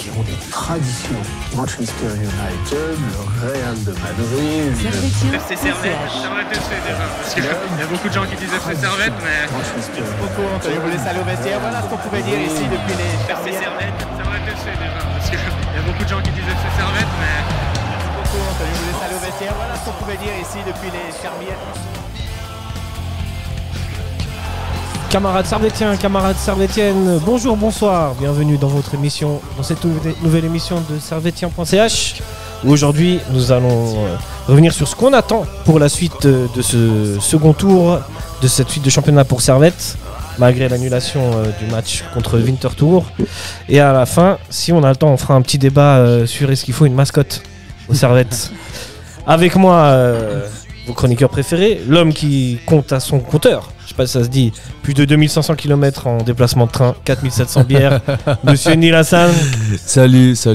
qui ont des traditions. Manchester United, le Real de Madrid, FC Servette. Servette FC déjà, parce qu'il y a beaucoup de gens qui disent FC Servette, mais... Beaucoup, Antonio, vous laissez aller au vestiaire. Voilà ce qu'on pouvait dire ici depuis les... FC Servette. Servette FC déjà, parce qu'il y a beaucoup de gens qui disent FC Servette, mais... Beaucoup, Antonio, vous laissez aller au vestiaire. Voilà ce qu'on pouvait dire ici depuis les fermières. Camarades servétiens, camarades servétiennes, bonjour, bonsoir, bienvenue dans votre émission, dans cette nouvelle émission de servétien.ch où aujourd'hui nous allons revenir sur ce qu'on attend pour la suite de ce second tour de cette suite de championnat pour Servette, malgré l'annulation du match contre Winterthur. Et à la fin, si on a le temps, on fera un petit débat sur est-ce qu'il faut une mascotte aux Servettes. Avec moi, vos chroniqueurs préférés, l'homme qui compte à son compteur. Je sais pas si ça se dit, plus de 2500 km en déplacement de train, 4700 bières, Monsieur Neil Hassan. Salut. Ça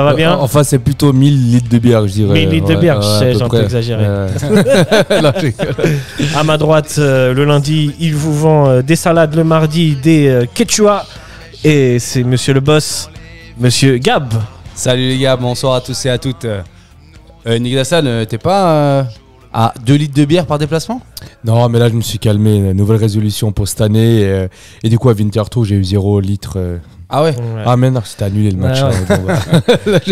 va bien? Enfin, c'est plutôt 1000 litres de bière, je dirais. 1000 litres de bière, j'ai un peu exagéré. À ma droite, le lundi, il vous vend des salades, le mardi, des quechua. Et c'est Monsieur le boss, Monsieur Gab. Salut les gars, bonsoir à tous et à toutes. Neil Hassan, t'es pas à 2 litres de bière par déplacement? Non, mais là, je me suis calmé. Nouvelle résolution pour cette année. Et du coup, à Winterthur, j'ai eu 0 litre. Ah ouais. Ah, mais non, c'était annulé le match. Ouais.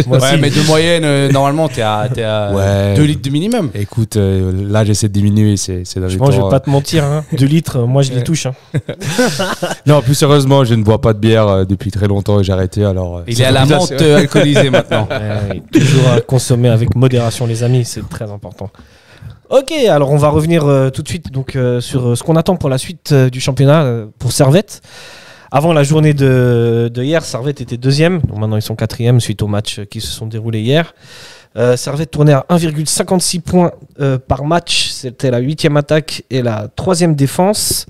Bon, bah. Ouais, mais de moyenne, normalement, t'es à Ouais. 2 litres de minimum. Écoute, là, j'essaie de diminuer. C'est dans les Franchement, je vais temps. pas te mentir, 2 litres, moi je les touche. Non, plus sérieusement, je ne bois pas de bière depuis très longtemps et j'ai arrêté. Alors, Il est à la menthe alcoolisée maintenant. Toujours à consommer avec modération, les amis, c'est très important. Ok, alors on va revenir tout de suite donc, sur ce qu'on attend pour la suite du championnat pour Servette. Avant la journée de hier, Servette était deuxième. Donc maintenant, ils sont quatrième suite aux matchs qui se sont déroulés hier. Servette tournait à 1,56 points par match. C'était la 8e attaque et la 3e défense.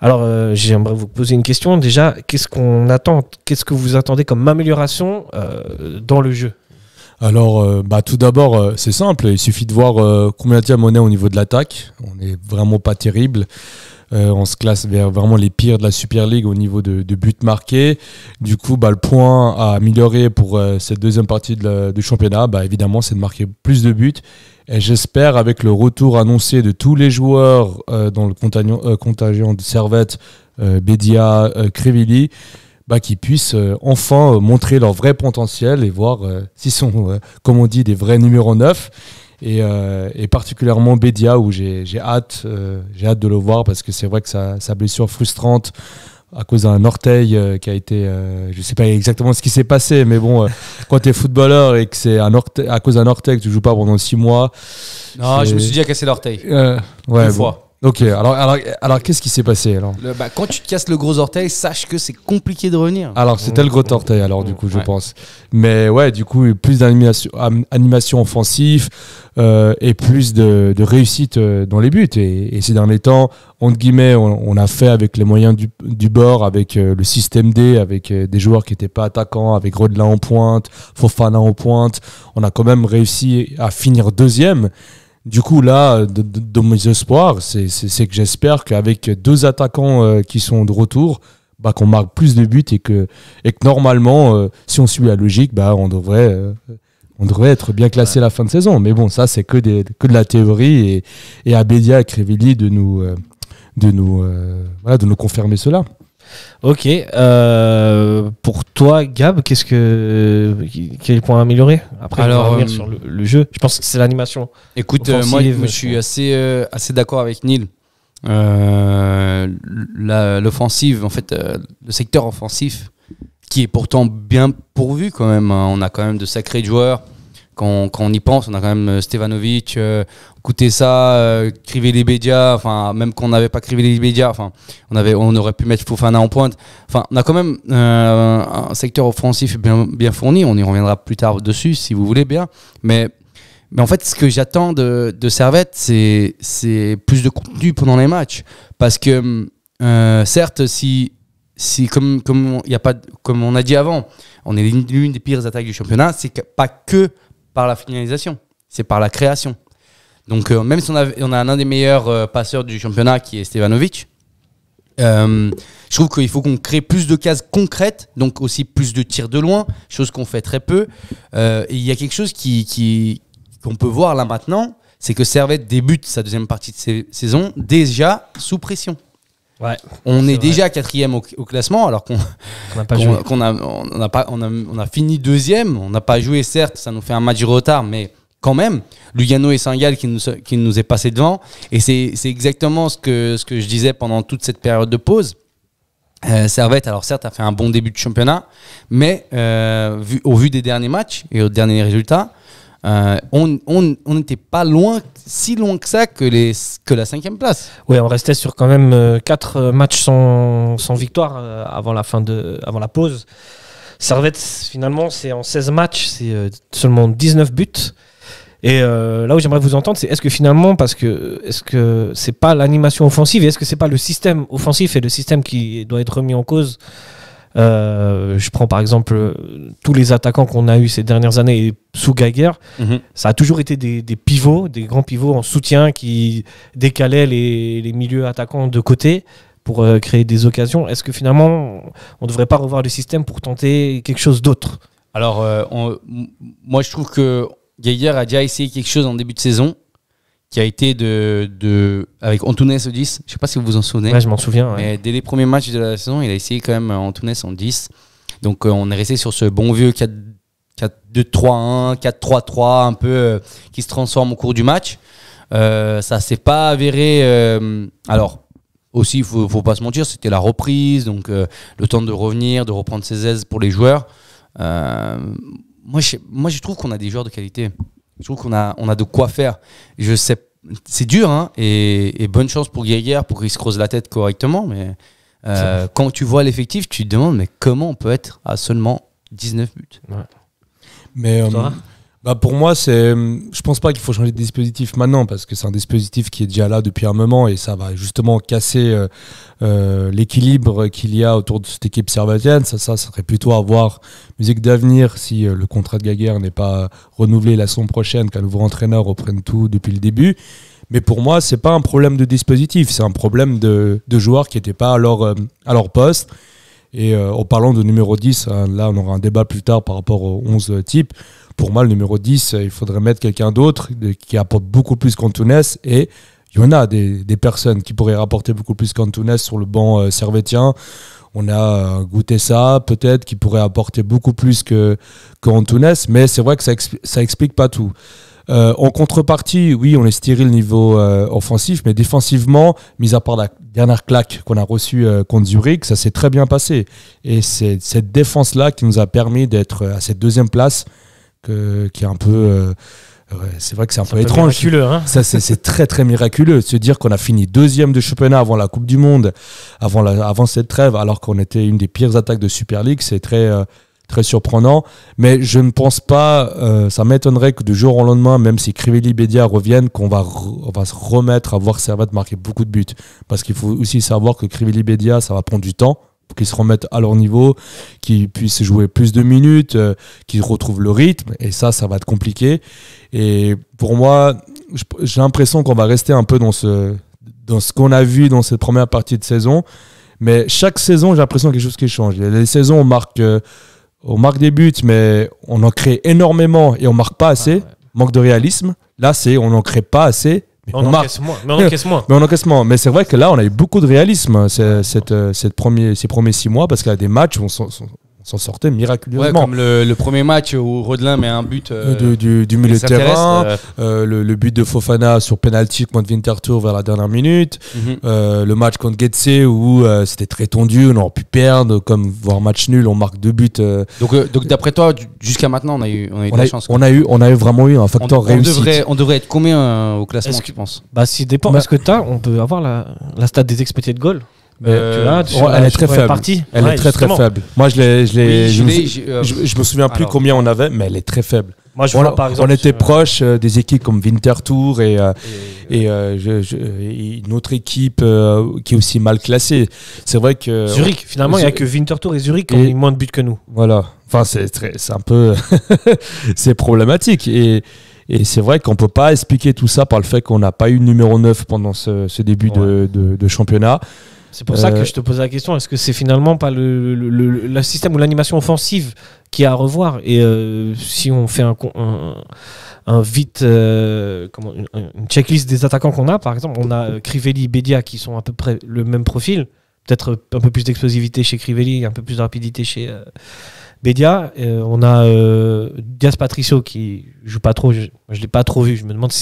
Alors, j'aimerais vous poser une question. Déjà, qu'est-ce qu'on attend? Qu'est-ce que vous attendez comme amélioration dans le jeu? Alors, tout d'abord, c'est simple. Il suffit de voir combien de tirs on est au niveau de l'attaque. On n'est vraiment pas terrible. On se classe vers vraiment les pires de la Super League au niveau de buts marqués. Du coup, le point à améliorer pour cette deuxième partie du championnat, évidemment, c'est de marquer plus de buts. Et j'espère, avec le retour annoncé de tous les joueurs dans le contingent de Servette, Bedia, Krivili, qu'ils puissent enfin montrer leur vrai potentiel et voir s'ils sont, comme on dit, des vrais numéros 9. Et particulièrement Bedia, où j'ai hâte de le voir, parce que c'est vrai que sa blessure frustrante à cause d'un orteil qui a été... je ne sais pas exactement ce qui s'est passé, mais bon, quand tu es footballeur et que c'est à cause d'un orteil que tu ne joues pas pendant 6 mois... Non, je me suis déjà cassé l'orteil. Ouais, Une fois. Ok, alors qu'est-ce qui s'est passé alors? Quand tu te casses le gros orteil, sache que c'est compliqué de revenir. Alors c'était le gros orteil du coup, je pense. Mais ouais, du coup, plus d'animation offensive et plus de réussite dans les buts. Et ces derniers temps, entre guillemets, on a fait avec les moyens du bord, avec le système D, avec des joueurs qui n'étaient pas attaquants, avec Rodelin en pointe, Fofana en pointe. On a quand même réussi à finir deuxième. Du coup, là, de mes espoirs, c'est que j'espère qu'avec 2 attaquants qui sont de retour, qu'on marque plus de buts et que normalement, si on suit la logique, on devrait être bien classé à la fin de saison. Mais bon, ça, c'est que de la théorie et à Bedia et Krivili de nous confirmer cela. Ok, pour toi, Gab, quel point à améliorer? Après, on va revenir sur le jeu. Je pense que c'est l'animation. Écoute, moi, je suis assez d'accord avec Neil. L'offensive, en fait, le secteur offensif, qui est pourtant bien pourvu quand même. On a quand même de sacrés joueurs. Quand on y pense, on a quand même Stevanovic, Kutesa, Krivili Bedia, même qu'on n'avait pas Krivili Bedia, on aurait pu mettre Fofana en pointe. On a quand même un secteur offensif bien fourni. On y reviendra plus tard dessus, si vous voulez bien. Mais en fait, ce que j'attends de Servette, c'est plus de contenu pendant les matchs. Parce que, certes, si comme on a dit avant, on est l'une des pires attaques du championnat, c'est pas que par la finalisation, c'est par la création. Donc même si on a un des meilleurs passeurs du championnat qui est Stevanovic, Je trouve qu'il faut qu'on crée plus de cases concrètes, donc aussi plus de tirs de loin, chose qu'on fait très peu. Et il y a quelque chose qu'on peut voir là maintenant, c'est que Servette débute sa deuxième partie de saison déjà sous pression. Ouais, on est déjà 4e au classement, alors qu'on n'a pas joué. On a fini 2e, on n'a pas joué, certes, ça nous fait un match de retard, mais quand même, Lugano et Saint-Gall qui nous est passé devant. Et c'est exactement ce que je disais pendant toute cette période de pause. Servette, alors certes, a fait un bon début de championnat, mais au vu des derniers matchs et aux derniers résultats, on n'était pas si loin que ça que la 5e place. Oui, on restait sur quand même 4 matchs sans victoire avant la pause. Servette, finalement, c'est en 16 matchs, c'est seulement 19 buts. Et là où j'aimerais vous entendre, c'est est-ce que finalement, est-ce que c'est pas l'animation offensive et est-ce que c'est pas le système offensif et le système qui doit être remis en cause? Je prends par exemple tous les attaquants qu'on a eu ces dernières années sous Geiger, ça a toujours été des pivots, des grands pivots en soutien qui décalaient les milieux attaquants de côté pour créer des occasions. Est-ce que finalement on ne devrait pas revoir le système pour tenter quelque chose d'autre? Alors moi je trouve que Geiger a déjà essayé quelque chose en début de saison qui a été avec Antunes au 10. Je ne sais pas si vous vous en souvenez. Ouais, je m'en souviens. Ouais. Mais dès les premiers matchs de la saison, il a essayé quand même Antunes en 10. Donc on est resté sur ce bon vieux 4-2-3-1, 4-3-3 un peu qui se transforme au cours du match. Ça s'est pas avéré. Alors aussi, il faut pas se mentir, c'était la reprise, donc le temps de revenir, de reprendre ses aises pour les joueurs. Moi, je trouve qu'on a des joueurs de qualité. Je trouve qu'on a de quoi faire. Je sais, c'est dur, hein, et bonne chance pour Geiger pour qu'il se creuse la tête correctement. Mais quand tu vois l'effectif, tu te demandes mais comment on peut être à seulement 19 buts. Ouais. Mais pour moi, je pense pas qu'il faut changer de dispositif maintenant parce que c'est un dispositif qui est déjà là depuis un moment et ça va justement casser l'équilibre qu'il y a autour de cette équipe servetienne. Ça serait plutôt à voir musique d'avenir si le contrat de Geiger n'est pas renouvelé la saison prochaine, qu'un nouveau entraîneur reprenne tout depuis le début. Mais pour moi, c'est pas un problème de dispositif, c'est un problème de joueurs qui n'étaient pas à leur poste. Et en parlant de numéro 10, là on aura un débat plus tard par rapport aux 11 types. Pour moi, le numéro 10, il faudrait mettre quelqu'un d'autre qui apporte beaucoup plus qu'Antunes. Et il y en a des personnes qui pourraient rapporter beaucoup plus qu'Antunes sur le banc servetien. On a Goutessa, peut-être, qui pourrait apporter beaucoup plus qu'Antunes. Mais c'est vrai que ça explique pas tout. En contrepartie, oui, on est stérile niveau offensif, mais défensivement, mis à part la dernière claque qu'on a reçue contre Zurich, ça s'est très bien passé. Et c'est cette défense-là qui nous a permis d'être à cette deuxième place, qui est un peu... c'est vrai que c'est un peu étrange. Miraculeux, hein. Ça, c'est très très miraculeux de se dire qu'on a fini 2e de championnat avant la Coupe du Monde, avant cette trêve, alors qu'on était une des pires attaques de Super League. C'est très surprenant, mais je ne pense pas, ça m'étonnerait que du jour au lendemain, même si Kriveli-Bedia reviennent, on va se remettre à voir Servette marquer beaucoup de buts, parce qu'il faut aussi savoir que Kriveli-Bedia, ça va prendre du temps pour qu'ils se remettent à leur niveau, qu'ils puissent jouer plus de minutes, qu'ils retrouvent le rythme, et ça va être compliqué. Et pour moi, j'ai l'impression qu'on va rester un peu dans ce qu'on a vu dans cette première partie de saison, mais chaque saison, j'ai l'impression qu'il y a quelque chose qui change. Les saisons, on marque des buts, mais on en crée énormément et on marque pas assez. Manque de réalisme. Là, on n'en crée pas assez. Mais on encaisse moins. Mais on encaisse moins. Mais c'est vrai que là, on a eu beaucoup de réalisme ces premiers 6 mois parce qu'il y a des matchs où on s'en sortait miraculeusement. Ouais, comme le premier match où Rodelin met un but du milieu de terrain, le but de Fofana sur penalty contre Winterthur vers la dernière minute, le match contre Getse où c'était très tendu, on aurait pu perdre, comme voire match nul, on marque 2 buts. Donc d'après toi, jusqu'à maintenant, on a eu de la chance. On a vraiment eu un facteur réussite. On devrait être combien au classement, tu penses? Bah, si dépend. Est-ce que on peut avoir la stat des expected goals? Elle est très faible. Elle est très très faible. Moi, je me souviens plus combien on avait, mais elle est très faible. Moi, je vois, par exemple, on était proche des équipes comme Winterthur et une autre équipe qui est aussi mal classée. C'est vrai que Zurich. Finalement, il n'y a que Winterthur et Zurich qui ont mis moins de buts que nous. Voilà. Enfin, c'est un peu c'est problématique et c'est vrai qu'on ne peut pas expliquer tout ça par le fait qu'on n'a pas eu de numéro 9 pendant ce début de championnat. C'est pour ça que je te pose la question. Est-ce que c'est finalement pas le système ou l'animation offensive qui est à revoir? Et si on fait un vite une checklist des attaquants qu'on a, par exemple, on a Crivelli, Bedia qui sont à peu près le même profil, peut-être un peu plus d'explosivité chez Crivelli, un peu plus de rapidité chez Bedia. On a Diaz Patricio qui joue pas trop, je l'ai pas trop vu, je me demande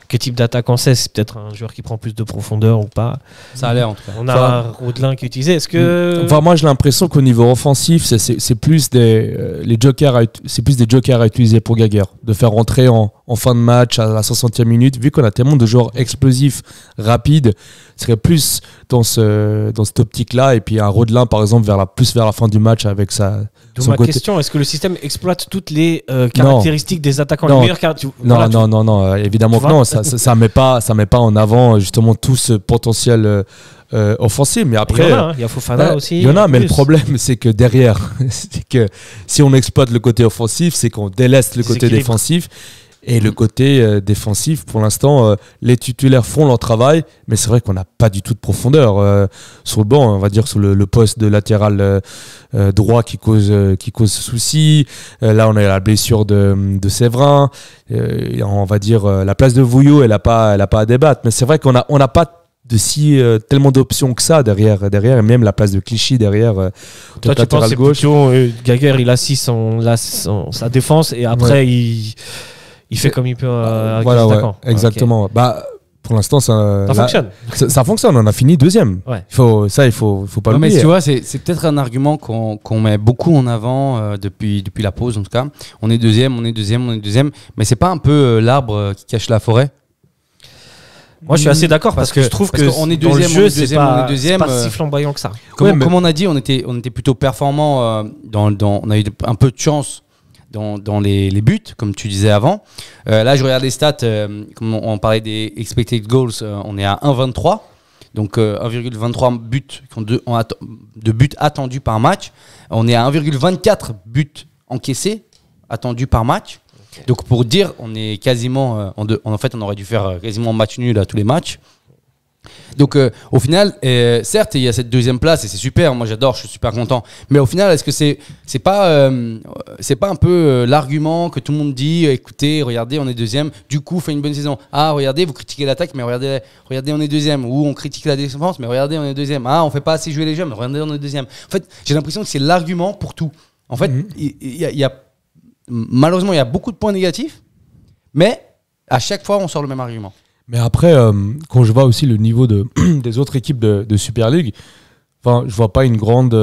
quel type d'attaquant c'est peut-être un joueur qui prend plus de profondeur ou pas. Ça a l'air en tout cas. On a Rodelin qui est utilisé. Est-ce que Enfin, moi j'ai l'impression qu'au niveau offensif, c'est plus les jokers c'est plus des jokers à utiliser pour Gaguerre, de faire rentrer en fin de match à la 60e minute, vu qu'on a tellement de joueurs explosifs, rapides, ce serait plus dans cette optique-là, et puis un Rodelin par exemple plus vers la fin du match avec d'où ma question, est-ce que le système exploite toutes les caractéristiques des attaquants, les meilleurs Non, évidemment que non, ça met pas en avant justement tout ce potentiel offensif, mais après il y a Fofana aussi. Il y en a, mais le problème c'est que derrière, c'est que si on exploite le côté offensif, c'est qu'on délaisse le côté défensif. Et le côté défensif, pour l'instant, les titulaires font leur travail, mais c'est vrai qu'on n'a pas du tout de profondeur sur le banc. On va dire sur le poste de latéral droit qui cause souci. Là, on a la blessure de Séverin. On va dire la place de Vouillot, elle a pas à débattre. Mais c'est vrai qu'on n'a pas tellement d'options que ça derrière, et même la place de Clichy derrière. Toi, tu penses que c'est Gaguerre, il assiste sa défense et après il fait comme il peut avec les attaquants. Exactement. Okay. Pour l'instant, ça fonctionne. Ça fonctionne. On a fini deuxième. Ouais. Il faut pas l'oublier. Mais tu vois, c'est peut-être un argument qu'on met beaucoup en avant depuis la pause, en tout cas. On est deuxième. Mais c'est pas un peu l'arbre qui cache la forêt? Moi, je suis assez d'accord parce que je trouve que on est deuxième, c'est pas si flamboyant que ça. Comme on a dit, on était plutôt performant. On a eu un peu de chance dans les buts, comme tu disais avant. Là, je regarde les stats, comme on parlait des expected goals, on est à 1,23. Donc 1,23 buts de buts attendus par match. On est à 1,24 buts encaissés attendus par match. Okay. Donc pour dire, on est quasiment... en fait, on aurait dû faire quasiment match nul à tous les matchs. Donc au final, certes, il y a cette deuxième place et c'est super, moi j'adore, je suis super content. Mais au final, est-ce que c'est pas un peu l'argument que tout le monde dit, écoutez, regardez, on est deuxième, du coup, fait une bonne saison. Ah, regardez, vous critiquez l'attaque, mais regardez, on est deuxième. Ou on critique la défense, mais regardez, on est deuxième. Ah, on fait pas assez jouer les jeunes, mais regardez, on est deuxième. En fait, j'ai l'impression que c'est l'argument pour tout. En fait, malheureusement, il y a beaucoup de points négatifs, mais à chaque fois, on sort le même argument. Mais après, quand je vois aussi le niveau des autres équipes de Super League, je vois pas une grande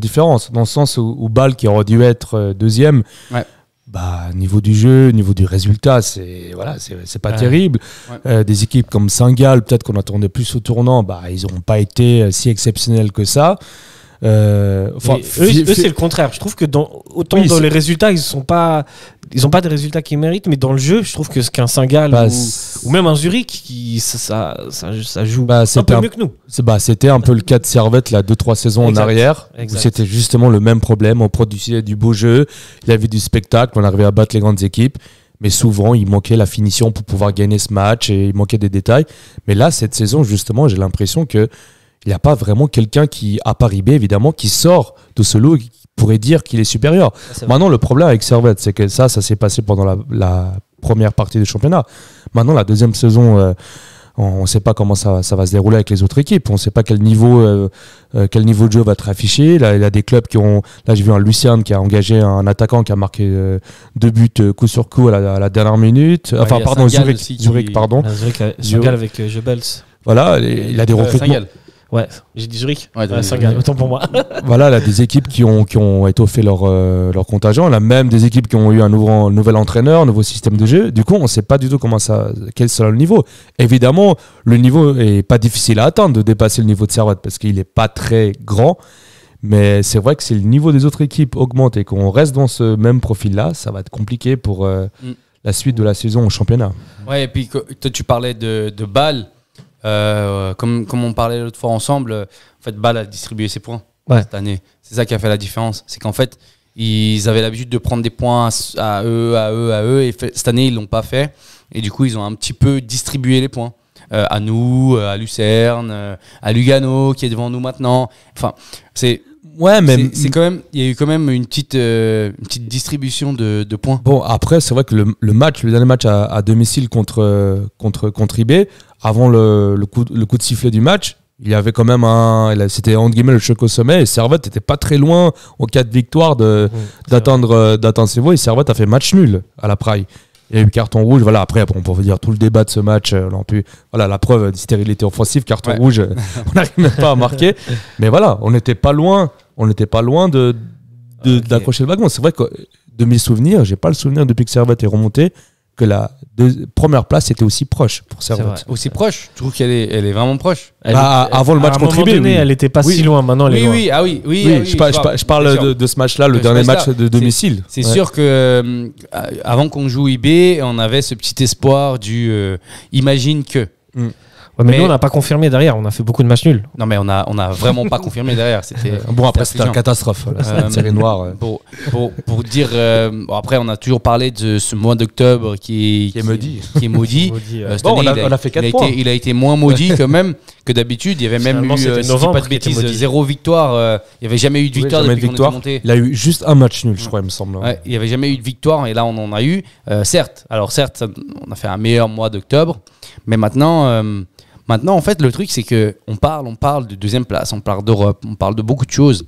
différence. Dans le sens où Bâle, qui aurait dû être deuxième, niveau du jeu, niveau du résultat, c'est pas terrible. Ouais. Des équipes comme Saint-Gall, peut-être qu'on attendait plus au tournant, ils n'ont pas été si exceptionnels que ça. Eux, c'est le contraire. Je trouve que dans les résultats, ils n'ont pas des résultats qu'ils méritent, mais dans le jeu, je trouve que ce qu'un Saint-Gall ou même un Zurich, ça joue un peu mieux que nous. C'était un peu le cas de Servette, 2-3 saisons en arrière, où c'était justement le même problème. On produisait du beau jeu, il y avait du spectacle, on arrivait à battre les grandes équipes, mais souvent, il manquait la finition pour pouvoir gagner ce match et il manquait des détails. Mais là, cette saison, justement, j'ai l'impression que il n'y a pas vraiment quelqu'un à Paris B, évidemment, qui sort de ce lot et qui pourrait dire qu'il est supérieur. Maintenant, le problème avec Servette, c'est que ça s'est passé pendant la première partie du championnat. Maintenant, la deuxième saison, on ne sait pas comment ça va se dérouler avec les autres équipes. On ne sait pas quel niveau de jeu va être affiché. Là, il y a des clubs qui ont... Là, j'ai vu un Lucerne qui a engagé un attaquant qui a marqué 2 buts coup sur coup à la dernière minute. Zurich, pardon. Zurich avec Jebels. Voilà, il a des recrutements. Ouais, j'ai dit Zurich. Saint-Gall, autant pour moi. Voilà, là, des équipes qui ont étoffé leur contingent. Là, même des équipes qui ont eu un nouvel entraîneur, un nouveau système de jeu. Du coup, on ne sait pas du tout quel sera le niveau. Évidemment, le niveau n'est pas difficile à atteindre de dépasser le niveau de Servette parce qu'il n'est pas très grand. Mais c'est vrai que si le niveau des autres équipes augmente et qu'on reste dans ce même profil-là, ça va être compliqué pour la suite de la saison au championnat. Ouais, et puis toi, tu parlais de Bâle. Comme on parlait l'autre fois ensemble, en fait, Bâle a distribué ses points cette année. C'est ça qui a fait la différence. C'est qu'en fait, ils avaient l'habitude de prendre des points à eux, et cette année, ils l'ont pas fait. Et du coup, ils ont un petit peu distribué les points. à nous, à Lucerne, à Lugano qui est devant nous maintenant. Enfin, Ouais, mais c'est quand même, il y a eu quand même une petite distribution de points. bon, après, c'est vrai que le dernier match à domicile contre IB, avant le coup de sifflet du match, il y avait quand même c'était entre guillemets le choc au sommet, et Servette n'était pas très loin aux 4 victoires d'atteindre ses voies, et Servette a fait match nul à la Praille. Il y a eu carton rouge, voilà. Après, on peut dire tout le débat de ce match. Voilà, la preuve de stérilité offensive, carton rouge, on n'arrive même pas à marquer. Mais voilà, on n'était pas loin d'accrocher le wagon. C'est vrai que de mes souvenirs, j'ai pas le souvenir depuis que Servette est remonté que la première place était aussi proche pour Servette. Aussi proche. Je trouve qu'elle est vraiment proche. Avant le match contre IB, elle n'était pas si loin. Maintenant, elle est loin. Je parle de ce match-là, le dernier match de domicile. C'est sûr que avant qu'on joue IB, on avait ce petit espoir du imagine que. Ouais, mais nous, on n'a pas confirmé derrière. On a fait beaucoup de matchs nuls. Non, mais on a vraiment pas confirmé derrière. Après, c'était une catastrophe. C'était une série noire. Pour dire. Après, on a toujours parlé de ce mois d'octobre qui est maudit. Cette année, on a fait 4 points. Il a été moins maudit quand même que d'habitude. Il y avait même eu, si je dis pas de bêtises, 0 victoire. Il n'y avait jamais eu de victoire depuis qu'on était monté. Il a eu juste un match nul, je crois, il me semble. Ouais, il n'y avait jamais eu de victoire et là, on en a eu. Certes, on a fait un meilleur mois d'octobre. Mais maintenant, en fait, le truc, c'est qu'on parle de deuxième place, on parle d'Europe, on parle de beaucoup de choses.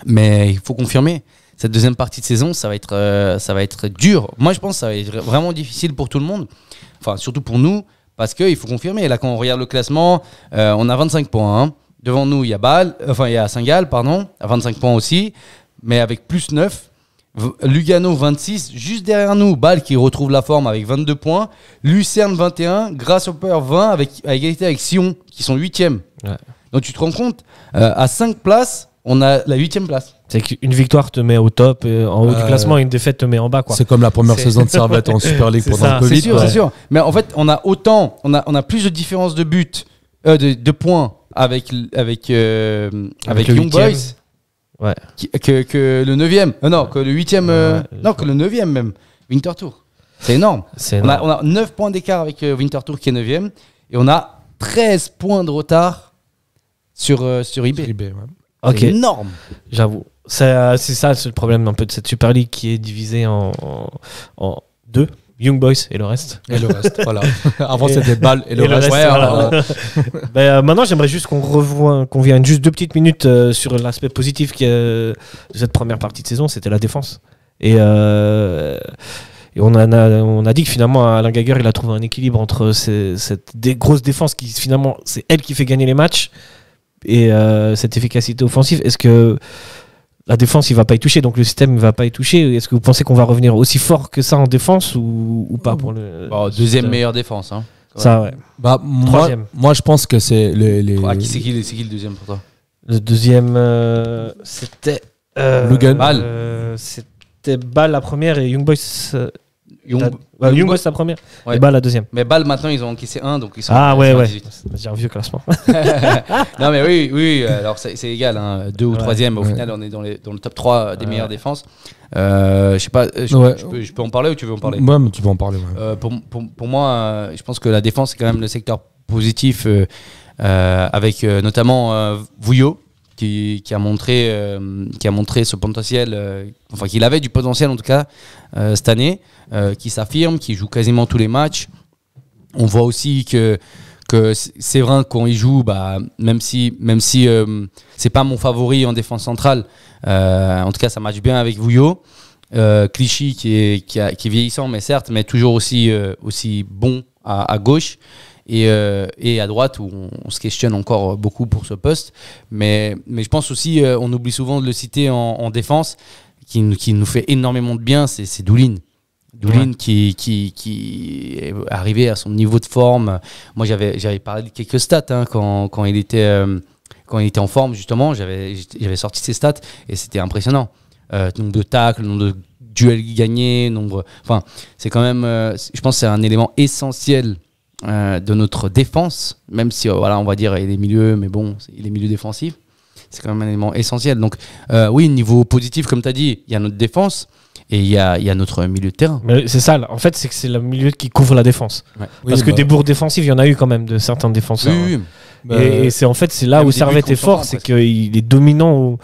Mais il faut confirmer. Cette deuxième partie de saison, ça va être dur. Moi, je pense que ça va être vraiment difficile pour tout le monde. Enfin, surtout pour nous, parce qu'il faut confirmer. Là, quand on regarde le classement, on a 25 points. Hein. Devant nous, il y a Saint-Gall, à 25 points aussi, mais avec plus 9. Lugano 26, juste derrière nous, Bâle qui retrouve la forme avec 22 points, Lucerne 21, Grasshopper 20 à égalité avec Sion qui sont 8e. Ouais. Donc tu te rends compte, à 5 places, on a la 8e place. C'est qu'une victoire te met au top, en haut du classement, et une défaite te met en bas, quoi. C'est comme la première saison de Servette en Super League pendant le Covid. C'est sûr. Mais en fait, on a plus de différence de but, de points avec Young Boys. Ouais. Que le 9e. Non, que le 8e. Non, que le 9e même. Winterthur. C'est énorme. On a 9 points d'écart avec Winterthur qui est 9e. Et on a 13 points de retard sur IB. Ok. C'est énorme. J'avoue. C'est ça, c'est le problème un peu de cette Super League qui est divisée en deux. Young Boys et le reste. Voilà. Avant, c'était Bâle et le reste. Voilà. Maintenant, j'aimerais juste qu'on vienne juste 2 petites minutes sur l'aspect positif de cette première partie de saison, c'était la défense. Et on a dit que finalement, Alain Gaguer, il a trouvé un équilibre entre cette grosse défense qui, finalement, c'est elle qui fait gagner les matchs et cette efficacité offensive. Est-ce que la défense, il va pas y toucher, donc le système ne va pas y toucher. Est-ce que vous pensez qu'on va revenir aussi fort que ça en défense ou pas pour le deuxième meilleure défense, hein. Ça, ouais. Troisième. Moi, je pense que c'est c'est qui le deuxième pour toi? Le deuxième, c'était Lugano. C'était Bâle la première et Young Boys. Young Boys la première et Bâle la deuxième. Mais Bâle maintenant ils ont encaissé 1, donc ils sont ouais. J'ai un vieux classement. Non mais oui, alors c'est égal, hein, 2 ou 3e, au final on est dans le top 3 des meilleures défenses. Je sais pas, je peux en parler ou tu veux en parler? Ouais, mais tu peux en parler. Ouais. Pour moi, je pense que la défense c'est quand même le secteur positif avec notamment Vouillot qui a montré ce potentiel, enfin qu'il avait du potentiel en tout cas cette année, qui s'affirme, qui joue quasiment tous les matchs. On voit aussi que Séverin quand il joue, même si c'est pas mon favori en défense centrale, en tout cas ça match bien avec Vouillot. Clichy qui est vieillissant mais certes, mais toujours aussi bon à gauche. Et à droite où on se questionne encore beaucoup pour ce poste, mais je pense aussi on oublie souvent de le citer en défense, qui nous fait énormément de bien, c'est Doulin qui est arrivé à son niveau de forme. Moi j'avais parlé de quelques stats quand il était en forme justement, j'avais sorti ses stats et c'était impressionnant. Nombre de tacles, nombre de duels gagnés, c'est quand même je pense que c'est un élément essentiel de notre défense, même si on va dire il est milieu, mais bon, il est milieu défensif, c'est quand même un élément essentiel. Donc oui, niveau positif, comme tu as dit, il y a notre défense, Et il y a notre milieu de terrain. Mais c'est ça, là. En fait, c'est que c'est le milieu qui couvre la défense. Ouais. Parce que des bourres défensives, il y en a eu quand même de certains défenseurs. Oui, oui. Et c'est en fait, c'est là Même où au début, Servette est fort, content, c'est presque. qu'il est dominant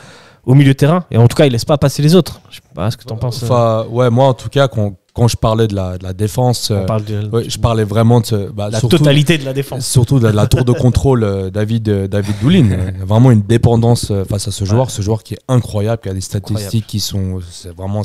au milieu de terrain. Et en tout cas, il laisse pas passer les autres. Je sais pas ce que tu en penses. Enfin, ouais, moi en tout cas, quand je parlais de la défense, On parle de ouais, je parlais vraiment de la surtout, totalité de la défense. surtout de la tour de contrôle David Doulin. Vraiment une dépendance face à ce joueur qui est incroyable, qui a des statistiques qui sont. C'est vraiment.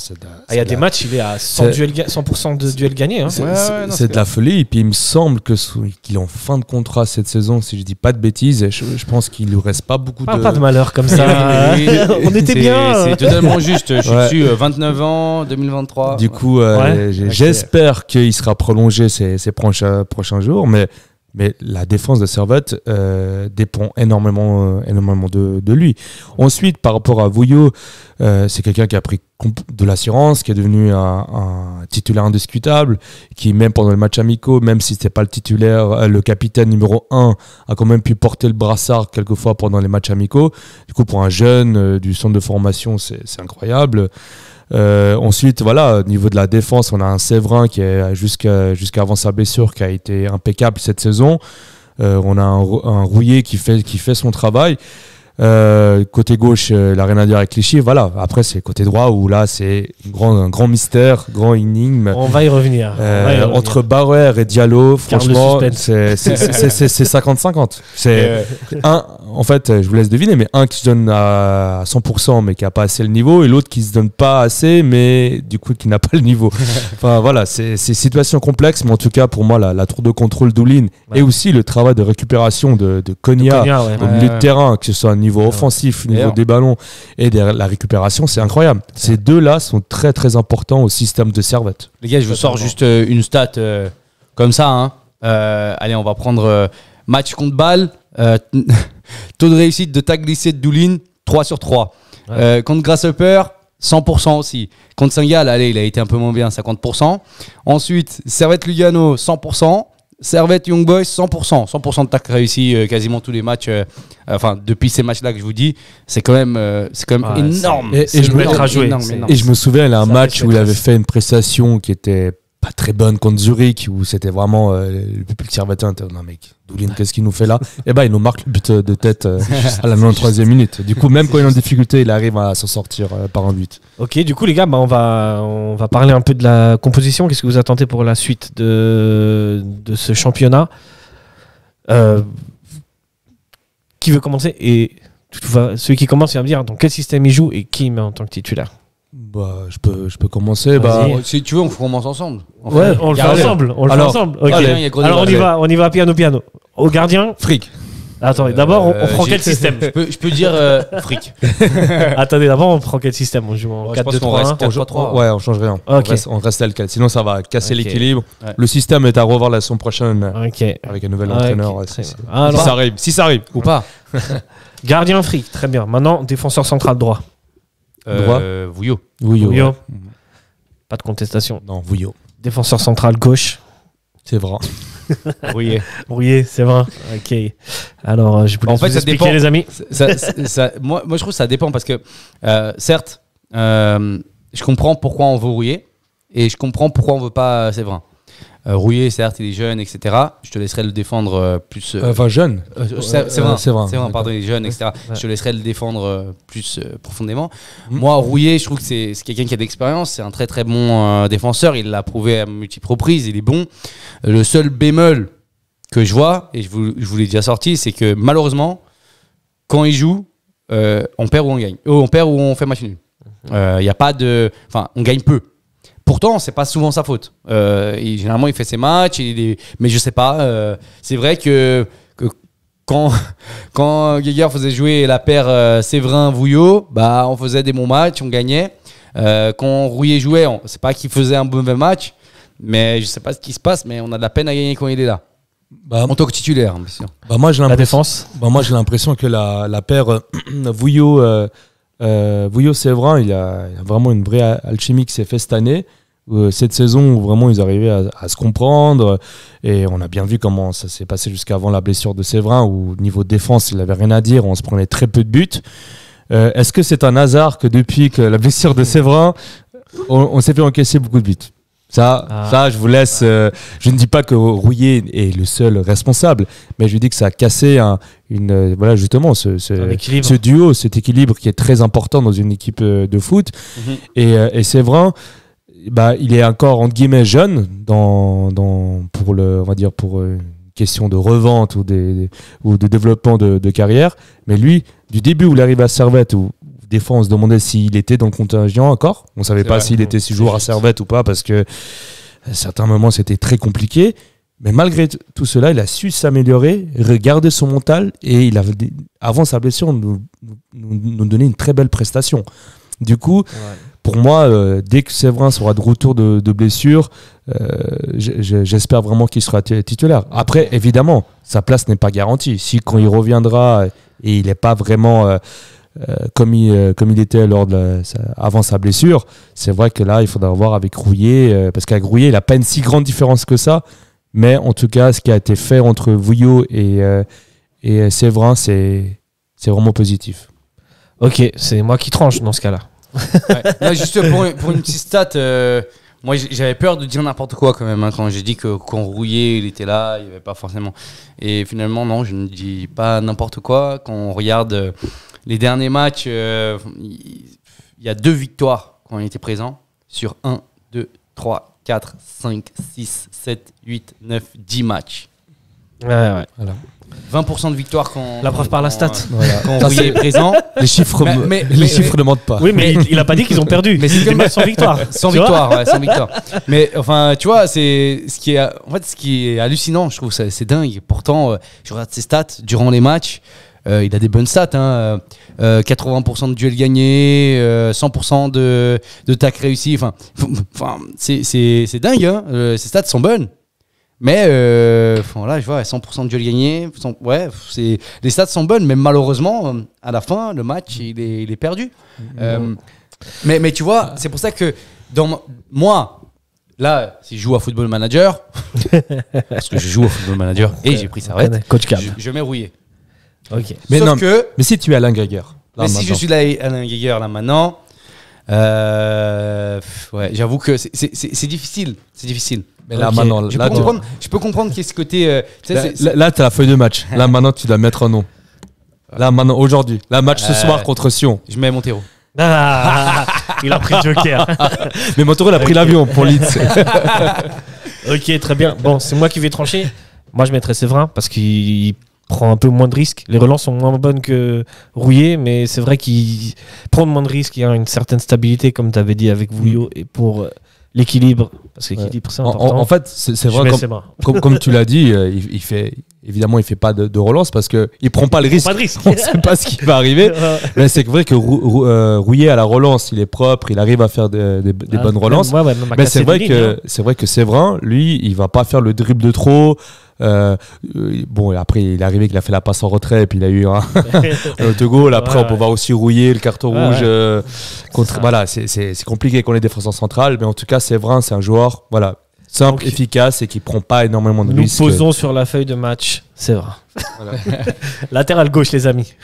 Il y a des matchs, il est à 100% de duels gagnés. Hein. C'est de la folie. Et puis il me semble qu'il est en fin de contrat cette saison, si je dis pas de bêtises. Et je pense qu'il lui reste pas beaucoup Pas de malheur comme ça. Oui, On était bien. C'est totalement juste. Je suis Ouais. dessus, 29 ans, 2023. Du coup, j'espère qu'il sera prolongé ces prochains jours, mais la défense de Servette dépend énormément de lui. Ensuite, par rapport à Vouillot, c'est quelqu'un qui a pris de l'assurance, qui est devenu un titulaire indiscutable, qui même pendant les matchs amicaux, même si c'était pas le titulaire, le capitaine numéro 1, a quand même pu porter le brassard quelquefois pendant les matchs amicaux. Du coup, pour un jeune du centre de formation, c'est incroyable. Ensuite, voilà, au niveau de la défense, on a un Séverin qui est jusqu'avant sa blessure, qui a été impeccable cette saison. On a un Rouillet qui fait son travail. Côté gauche, la rien à dire avec Clichy. Voilà. Après, c'est côté droit où là, c'est un grand mystère, grand énigme. On va y revenir. Entre Bauer et Diallo, Garde le franchement, suspense. c'est 50-50. C'est en fait, je vous laisse deviner, mais un qui se donne à 100%, mais qui n'a pas assez le niveau, et l'autre qui se donne pas assez, mais du coup, qui n'a pas le niveau. Enfin, voilà, c'est situation complexe, mais en tout cas, pour moi, la tour de contrôle d'Oulin et aussi le travail de récupération de Konya au milieu de terrain, que ce soit au niveau offensif, au niveau des ballons et la récupération, c'est incroyable. Ces deux-là sont très très importants au système de Servette. Les gars, je vous sors juste une stat comme ça. Hein. Allez, on va prendre match contre Bâle. Taux de réussite de tag glissé de Doulin, 3 sur 3. Contre Grasshopper, 100% aussi. Contre Saint-Gall, allez, il a été un peu moins bien, 50%. Ensuite, Servette Lugano, 100%. Servette Young Boys, 100%. 100% de tac réussi quasiment tous les matchs. Enfin, depuis ces matchs-là que je vous dis, c'est quand même énorme. Et je me à jouer. Et je me souviens, il y a un Ça match reste où il avait fait une prestation qui était pas très bonne contre Zurich, où c'était vraiment le public servetien était non mec, Doulin, qu'est-ce qu'il nous fait là? Et ben il nous marque le but de tête à la 93e minute. Du coup, même quand il est en difficulté, il arrive à s'en sortir par un but. Ok, du coup les gars, on va parler un peu de la composition. Qu'est-ce que vous attendez pour la suite de ce championnat? Qui veut commencer? Et celui qui commence, il va me dire dans quel système il joue et qui il met en tant que titulaire. Bah, je peux commencer. Vas-y. Si tu veux, on commence ensemble. Ouais, on le fait ensemble. On le fait ensemble. Ok. Allez, il y a gros Alors débat. on y va piano. Au gardien, Frick. attendez, d'abord on prend quel système? Je peux dire fric. Attendez, d'abord on prend quel système? On joue en Je pense qu'on 4-2-3-1. reste 4-3-3. Ouais, on change rien. Ok. On reste tel quel. Sinon, ça va casser Ok. l'équilibre. Ouais. Le système est à revoir la saison prochaine Ok. avec un nouvel Ok, entraîneur. Ouais, très si bien. Alors, si ça arrive. Ou pas. gardien fric, très bien. Maintenant, défenseur central droit. Droit. Vouillot. Vouillot. Vouillot. Ouais. Pas de contestation. Non, Vouillot. Défenseur central gauche. C'est vrai. Rouillé. Rouillé, c'est vrai. Ok. Alors, je vous laisse En fait, vous ça expliquer, dépend. les amis. Moi, je trouve que ça dépend parce que, certes, je comprends pourquoi on veut Rouillé et je comprends pourquoi on veut pas Séverin. Rouillé, certes, il est jeune, etc. Je te laisserai le défendre plus. Enfin, jeune. Séverin, D'accord. pardon, il est jeune, etc. Ouais. Je te laisserai le défendre plus profondément. Mhm. Moi, Rouillé, je trouve que c'est quelqu'un qui a de l'expérience. C'est un très très bon défenseur. Il l'a prouvé à multiples reprises. Il est bon. Le seul bémol que je vois, et je vous l'ai déjà sorti, c'est que malheureusement, quand il joue, on perd ou on gagne. On perd ou on fait match nul. Il y a pas de. Enfin, on gagne peu. Pourtant, c'est pas souvent sa faute. Généralement, il fait ses matchs, mais je sais pas. C'est vrai que quand Geiger faisait jouer la paire Séverin-Vouillot, bah, on faisait des bons matchs, on gagnait. Quand Rouillet jouait, c'est pas qu'il faisait un mauvais match, mais je sais pas ce qui se passe, mais on a de la peine à gagner quand il est là. Bah, En tant que titulaire, bien sûr. bah, moi, j'ai La l'impression. défense. Bah, moi, j'ai l'impression que la paire Vouillot-Séverin, il y a vraiment une vraie alchimie qui s'est faite cette année. Cette saison où vraiment ils arrivaient à se comprendre, et on a bien vu comment ça s'est passé jusqu'avant la blessure de Séverin, où niveau défense il n'avait rien à dire, on se prenait très peu de buts. Est-ce que c'est un hasard que depuis que la blessure de Séverin, on s'est fait encaisser beaucoup de buts. Ça, je vous laisse. Je ne dis pas que Rouillet est le seul responsable, mais je dis que ça a cassé voilà, justement ce duo, cet équilibre qui est très important dans une équipe de foot. Et Séverin, il est encore entre guillemets jeune pour une question de revente ou de développement de carrière. Mais lui, du début où il arrive à Servette, où des fois on se demandait s'il était dans le contingent encore. On ne savait pas s'il était toujours à Servette ou pas, parce que à certains moments c'était très compliqué. Mais malgré tout cela, il a su s'améliorer, regarder son mental, et avant sa blessure, nous donner une très belle prestation. Du coup, pour moi, dès que Séverin sera de retour de blessure, j'espère vraiment qu'il sera titulaire. Après, évidemment, sa place n'est pas garantie. Si quand il reviendra et il n'est pas vraiment comme il était avant sa blessure, c'est vrai que là, il faudra voir avec Rouillet, parce qu'avec Rouillet, il n'a pas une si grande différence que ça. Mais en tout cas, ce qui a été fait entre Vouillot et Séverin, c'est vraiment positif. Ok, c'est moi qui tranche dans ce cas-là. Là, juste pour une petite stat, moi j'avais peur de dire n'importe quoi quand même, quand j'ai dit que quand Rouillet il était là, il n'y avait pas forcément. Et finalement, non, je ne dis pas n'importe quoi. Quand on regarde les derniers matchs, il y a 2 victoires quand il était présent sur 1, 2, 3, 4, 5, 6, 7, 8, 9, 10 matchs. Ouais. Voilà. 20% de victoire quand. La preuve par la stat. Quand Rouillet est présent. Les chiffres ne mentent pas. Oui, mais il n'a pas dit qu'ils ont perdu. Mais c'est même sans victoire. Sans victoire. Mais enfin, tu vois, c'est ce qui est hallucinant, je trouve, c'est dingue. Pourtant, je regarde ses stats durant les matchs. Il a des bonnes stats, 80% de duels gagnés, 100% de tacles réussis. Enfin, c'est dingue, hein. Ses stats sont bonnes. Mais là, je vois 100% de duels gagnés. Les stats sont bonnes, mais malheureusement, à la fin, le match, il est perdu. Mais tu vois, c'est pour ça que moi, là, si je joue à Football Manager, parce que je joue à Football Manager et j'ai pris Servette, Coach Cam. je mets Rouillet. Ok. Mais Si tu es Alain Geiger. je suis Alain Geiger là maintenant, j'avoue que c'est difficile. C'est difficile. Mais là, maintenant, je peux comprendre qu'il y ait ce côté. Là, tu as la feuille de match. Là, maintenant, tu dois mettre un nom. Là, maintenant, aujourd'hui. Là, match ce soir contre Sion. Je mets Montero. Il a pris le joker. Mais Montero, il a pris l'avion pour Leeds. Ok, très bien. Bon, c'est moi qui vais trancher. Moi, je mettrais Séverin parce qu'il prend un peu moins de risques. Les relances sont moins bonnes que Rouillet, mais c'est vrai qu'il prend moins de risques. Il y a une certaine stabilité, comme tu avais dit avec Vouillot, et pour l'équilibre, parce que l'équilibre, c'est important. En fait, c'est vrai, comme tu l'as dit, il fait pas de relance parce qu'il prend pas le risque. Pas de risque. On ne sait pas ce qui va arriver. Mais c'est vrai que Rouillet à la relance, il est propre, il arrive à faire des bonnes relances. Mais c'est vrai que Séverin, lui, il va pas faire le dribble de trop. Après, il est arrivé qu'il a fait la passe en retrait et puis il a eu un autogol. Après, on peut voir aussi Rouillet, le carton rouge. Voilà, c'est compliqué qu'on est défenseur central, mais en tout cas, Séverin, c'est un joueur simple, efficace et qui prend pas énormément de risques. Nous posons sur la feuille de match Séverin. Voilà. Latéral gauche, les amis.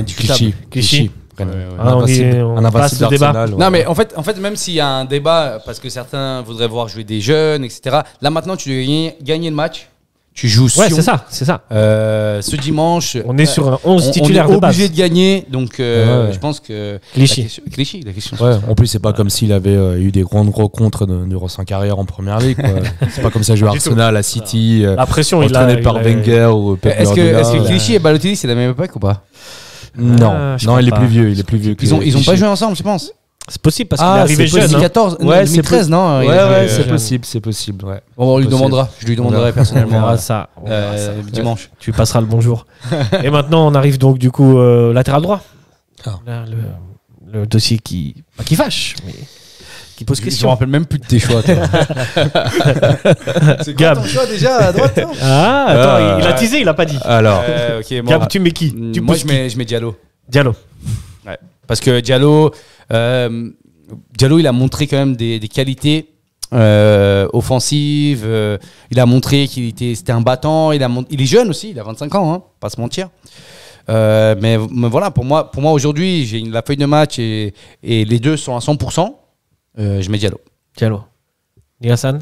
Clichy. On passe le débat. Non, mais en fait, même s'il y a un débat, parce que certains voudraient voir jouer des jeunes, etc. Là, maintenant, tu dois gagner le match. Tu joues Sion. Ouais, c'est ça. Ce dimanche. On est sur un 11 titulaire de base. On est obligé de gagner, donc je pense que. Clichy. La question. Ouais, en plus, c'est pas comme s'il avait eu des grandes rencontres durant sa carrière en première ligue. C'est pas comme ça jouer à Arsenal, à City. La pression, entraîné par Wenger ou Pep Guardiola. Est-ce que Clichy et Balotelli, c'est la même époque ou pas? Non, il est plus vieux. Ils ont pas joué ensemble, je pense. C'est possible parce qu'il est arrivé jeune. 2014, 2013, non? Ouais, c'est possible. Ouais. On lui demandera. Je lui demanderai personnellement. On verra ça. Dimanche. Tu passeras le bonjour. Et maintenant, on arrive donc du coup latéral droit. Là, le dossier qui fâche, mais qui pose question. Je me rappelle même plus de tes choix. C'est Gab. ton choix déjà à droite? Attends, il a teasé, il a pas dit. Alors, Gab, tu mets qui? Moi, je mets Diallo. Ouais. Parce que Diallo, il a montré quand même des qualités offensives. Il a montré c'était un battant. Il est jeune aussi, il a 25 ans, hein, pas se mentir. Mais voilà, pour moi aujourd'hui, j'ai la feuille de match et les deux sont à 100%. Je mets Diallo. Diallo. Hassan.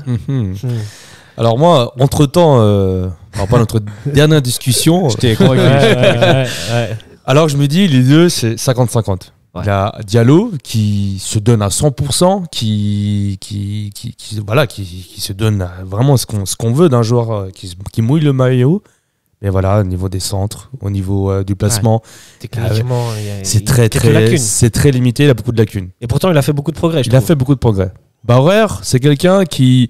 Alors moi, entre-temps, par rapport à notre dernière discussion, J'étais convaincu. Ouais. alors je me dis, les deux, c'est 50-50. Ouais. Il y a Diallo qui se donne à 100%, qui se donne à vraiment ce qu'on veut d'un joueur qui mouille le maillot. Mais voilà, au niveau des centres, au niveau du placement, Techniquement, c'est il y a quelques lacunes. c'est très limité, il a beaucoup de lacunes. Et pourtant, il a fait beaucoup de progrès. Il a fait beaucoup de progrès. Bauer, c'est quelqu'un qui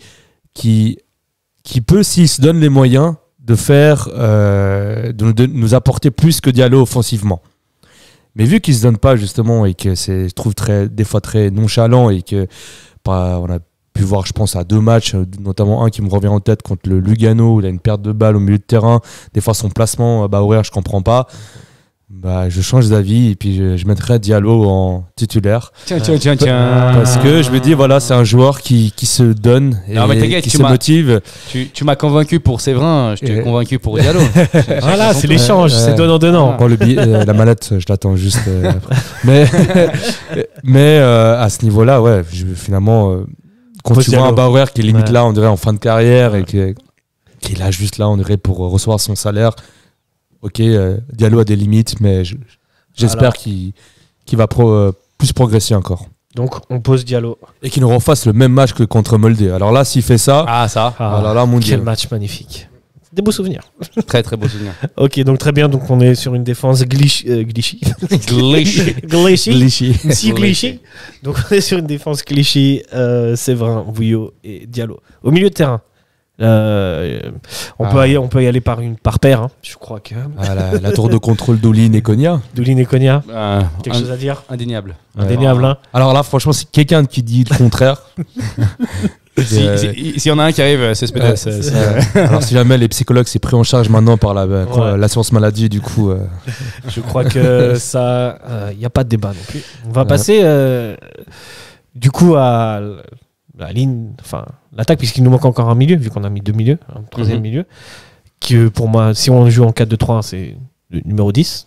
peut, s'il se donne les moyens, de faire, de nous apporter plus que Diallo offensivement. Mais vu qu'il se donne pas justement et que je trouve des fois très nonchalant et que on a pu voir, je pense, à 2 matchs, notamment un qui me revient en tête contre le Lugano, où il a une perte de balle au milieu de terrain. Des fois, son placement, Bauer, je comprends pas. Je change d'avis et puis je mettrai Diallo en titulaire. Tiens. Parce que je me dis, voilà, c'est un joueur qui se donne et Non, mais t'inquiète, qui tu se m'as- motive. Tu m'as convaincu pour Séverin, je t'ai Et- convaincu pour Diallo. Voilà, c'est l'échange, c'est donnant-donnant. Bon, la mallette, je l'attends juste après. Mais à ce niveau-là, ouais, finalement, quand Faut tu vois un Diallo. Bauer qui est limite Ouais. là, on dirait en fin de carrière et qui est là juste là, on dirait pour recevoir son salaire. Ok, Diallo a des limites, mais j'espère Alors. qu'il va plus progresser encore. Donc, on pose Diallo. Et qu'il nous refasse le même match que contre Molde. Alors là, s'il fait ça, Ah, ça, alors là, mon quel Dieu. match magnifique. Des beaux souvenirs. très très beau souvenir. Ok, donc très bien. Donc, on est sur une défense glitchy. Glitchy. Si glitchy. Donc, on est sur une défense cliché. Séverin, Vouillot et Diallo. Au milieu de terrain. On peut y aller par paire. Hein. Je crois que Ah, la tour de contrôle d'Olin et Konya. Doulin et Konya, quelque chose à dire. Indéniable. Indéniable. Hein. Alors là, franchement, c'est quelqu'un qui dit le contraire. S'il y en a un qui arrive, c'est Spedas. Alors si jamais les psychologues c'est pris en charge maintenant par l'assurance maladie, du coup. Je crois que ça, il n'y a pas de débat non plus. On va passer du coup à la ligne, enfin l'attaque, puisqu'il nous manque encore un milieu, vu qu'on a mis 2 milieux, un troisième milieu, que pour moi, si on joue en 4-2-3, c'est le numéro 10.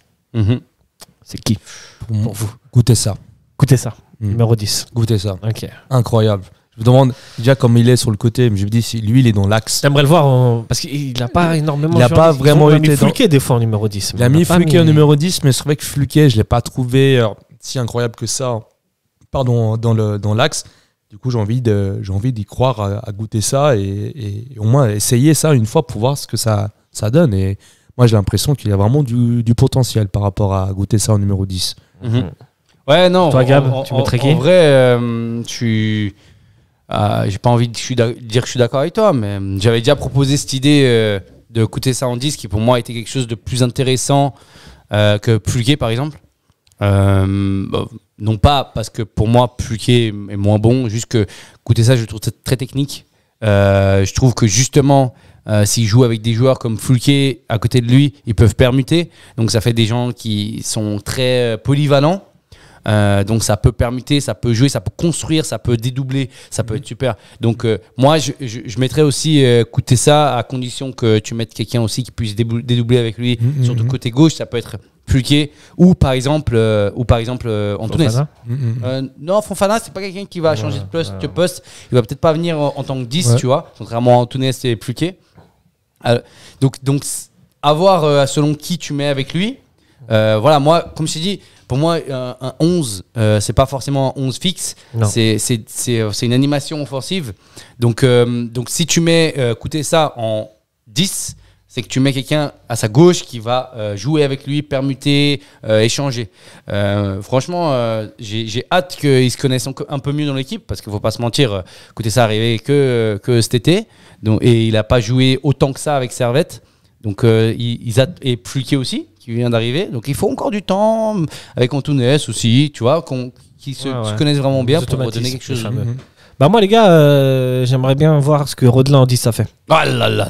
C'est qui pour vous? Goûtez ça. Écoutez ça, numéro 10. Goûtez ça. Ok. Incroyable. Je me demande déjà comme il est sur le côté, mais je me dis si lui il est dans l'axe. J'aimerais le voir parce qu'il n'a pas énormément. Il n'a pas vraiment été. été Il a mis dans- Fulquet des fois en numéro 10. Il a mis Fulquet en numéro 10, mais c'est vrai que Fulquet, je ne l'ai pas trouvé si incroyable que ça. Pardon, dans l'axe. Du coup, j'ai envie d'y croire, à goûter ça et au moins essayer ça une fois pour voir ce que ça donne. Et moi, j'ai l'impression qu'il y a vraiment du potentiel par rapport à goûter ça en numéro 10. Ouais, non. Toi, Gab, tu mettrais qui? En vrai, j'ai pas envie de dire que je suis d'accord avec toi, mais j'avais déjà proposé cette idée de coûter ça en 10 qui pour moi était quelque chose de plus intéressant que Fulquet par exemple. Non pas parce que pour moi Fulquet est moins bon, juste que coûter ça je trouve ça très technique. Je trouve que justement s'il joue avec des joueurs comme Fulquet à côté de lui, ils peuvent permuter, donc ça fait des gens qui sont très polyvalents. Donc ça peut permuter, ça peut jouer, ça peut construire, ça peut dédoubler, ça peut être super. Donc moi je mettrais aussi coûter ça à condition que tu mettes quelqu'un aussi qui puisse dédoubler avec lui, surtout côté gauche, ça peut être Fulquet ou par exemple Antunes. Fofana. Non, Fofana c'est pas quelqu'un qui va changer de poste, il va peut-être pas venir en tant que 10, Ouais. tu vois, contrairement à Antunes et Fulquet. Donc avoir selon qui tu mets avec lui. Voilà, moi, comme je t'ai dit, pour moi, un 11, c'est pas forcément un 11 fixe. Non. C'est une animation offensive. Donc si tu mets coûter ça en 10, c'est que tu mets quelqu'un à sa gauche qui va jouer avec lui, permuter, échanger. Franchement, j'ai hâte qu'ils se connaissent un peu mieux dans l'équipe parce qu'il faut pas se mentir, coûter ça arrivé que cet été. Et il a pas joué autant que ça avec Servette. Donc et Fulquet aussi qui vient d'arriver, donc il faut encore du temps avec Antunes aussi, tu vois, qui se connaissent vraiment bien pour redonner quelque chose. Bah moi les gars, j'aimerais bien voir ce que Rodelin en 10 ça fait. Oh là là là.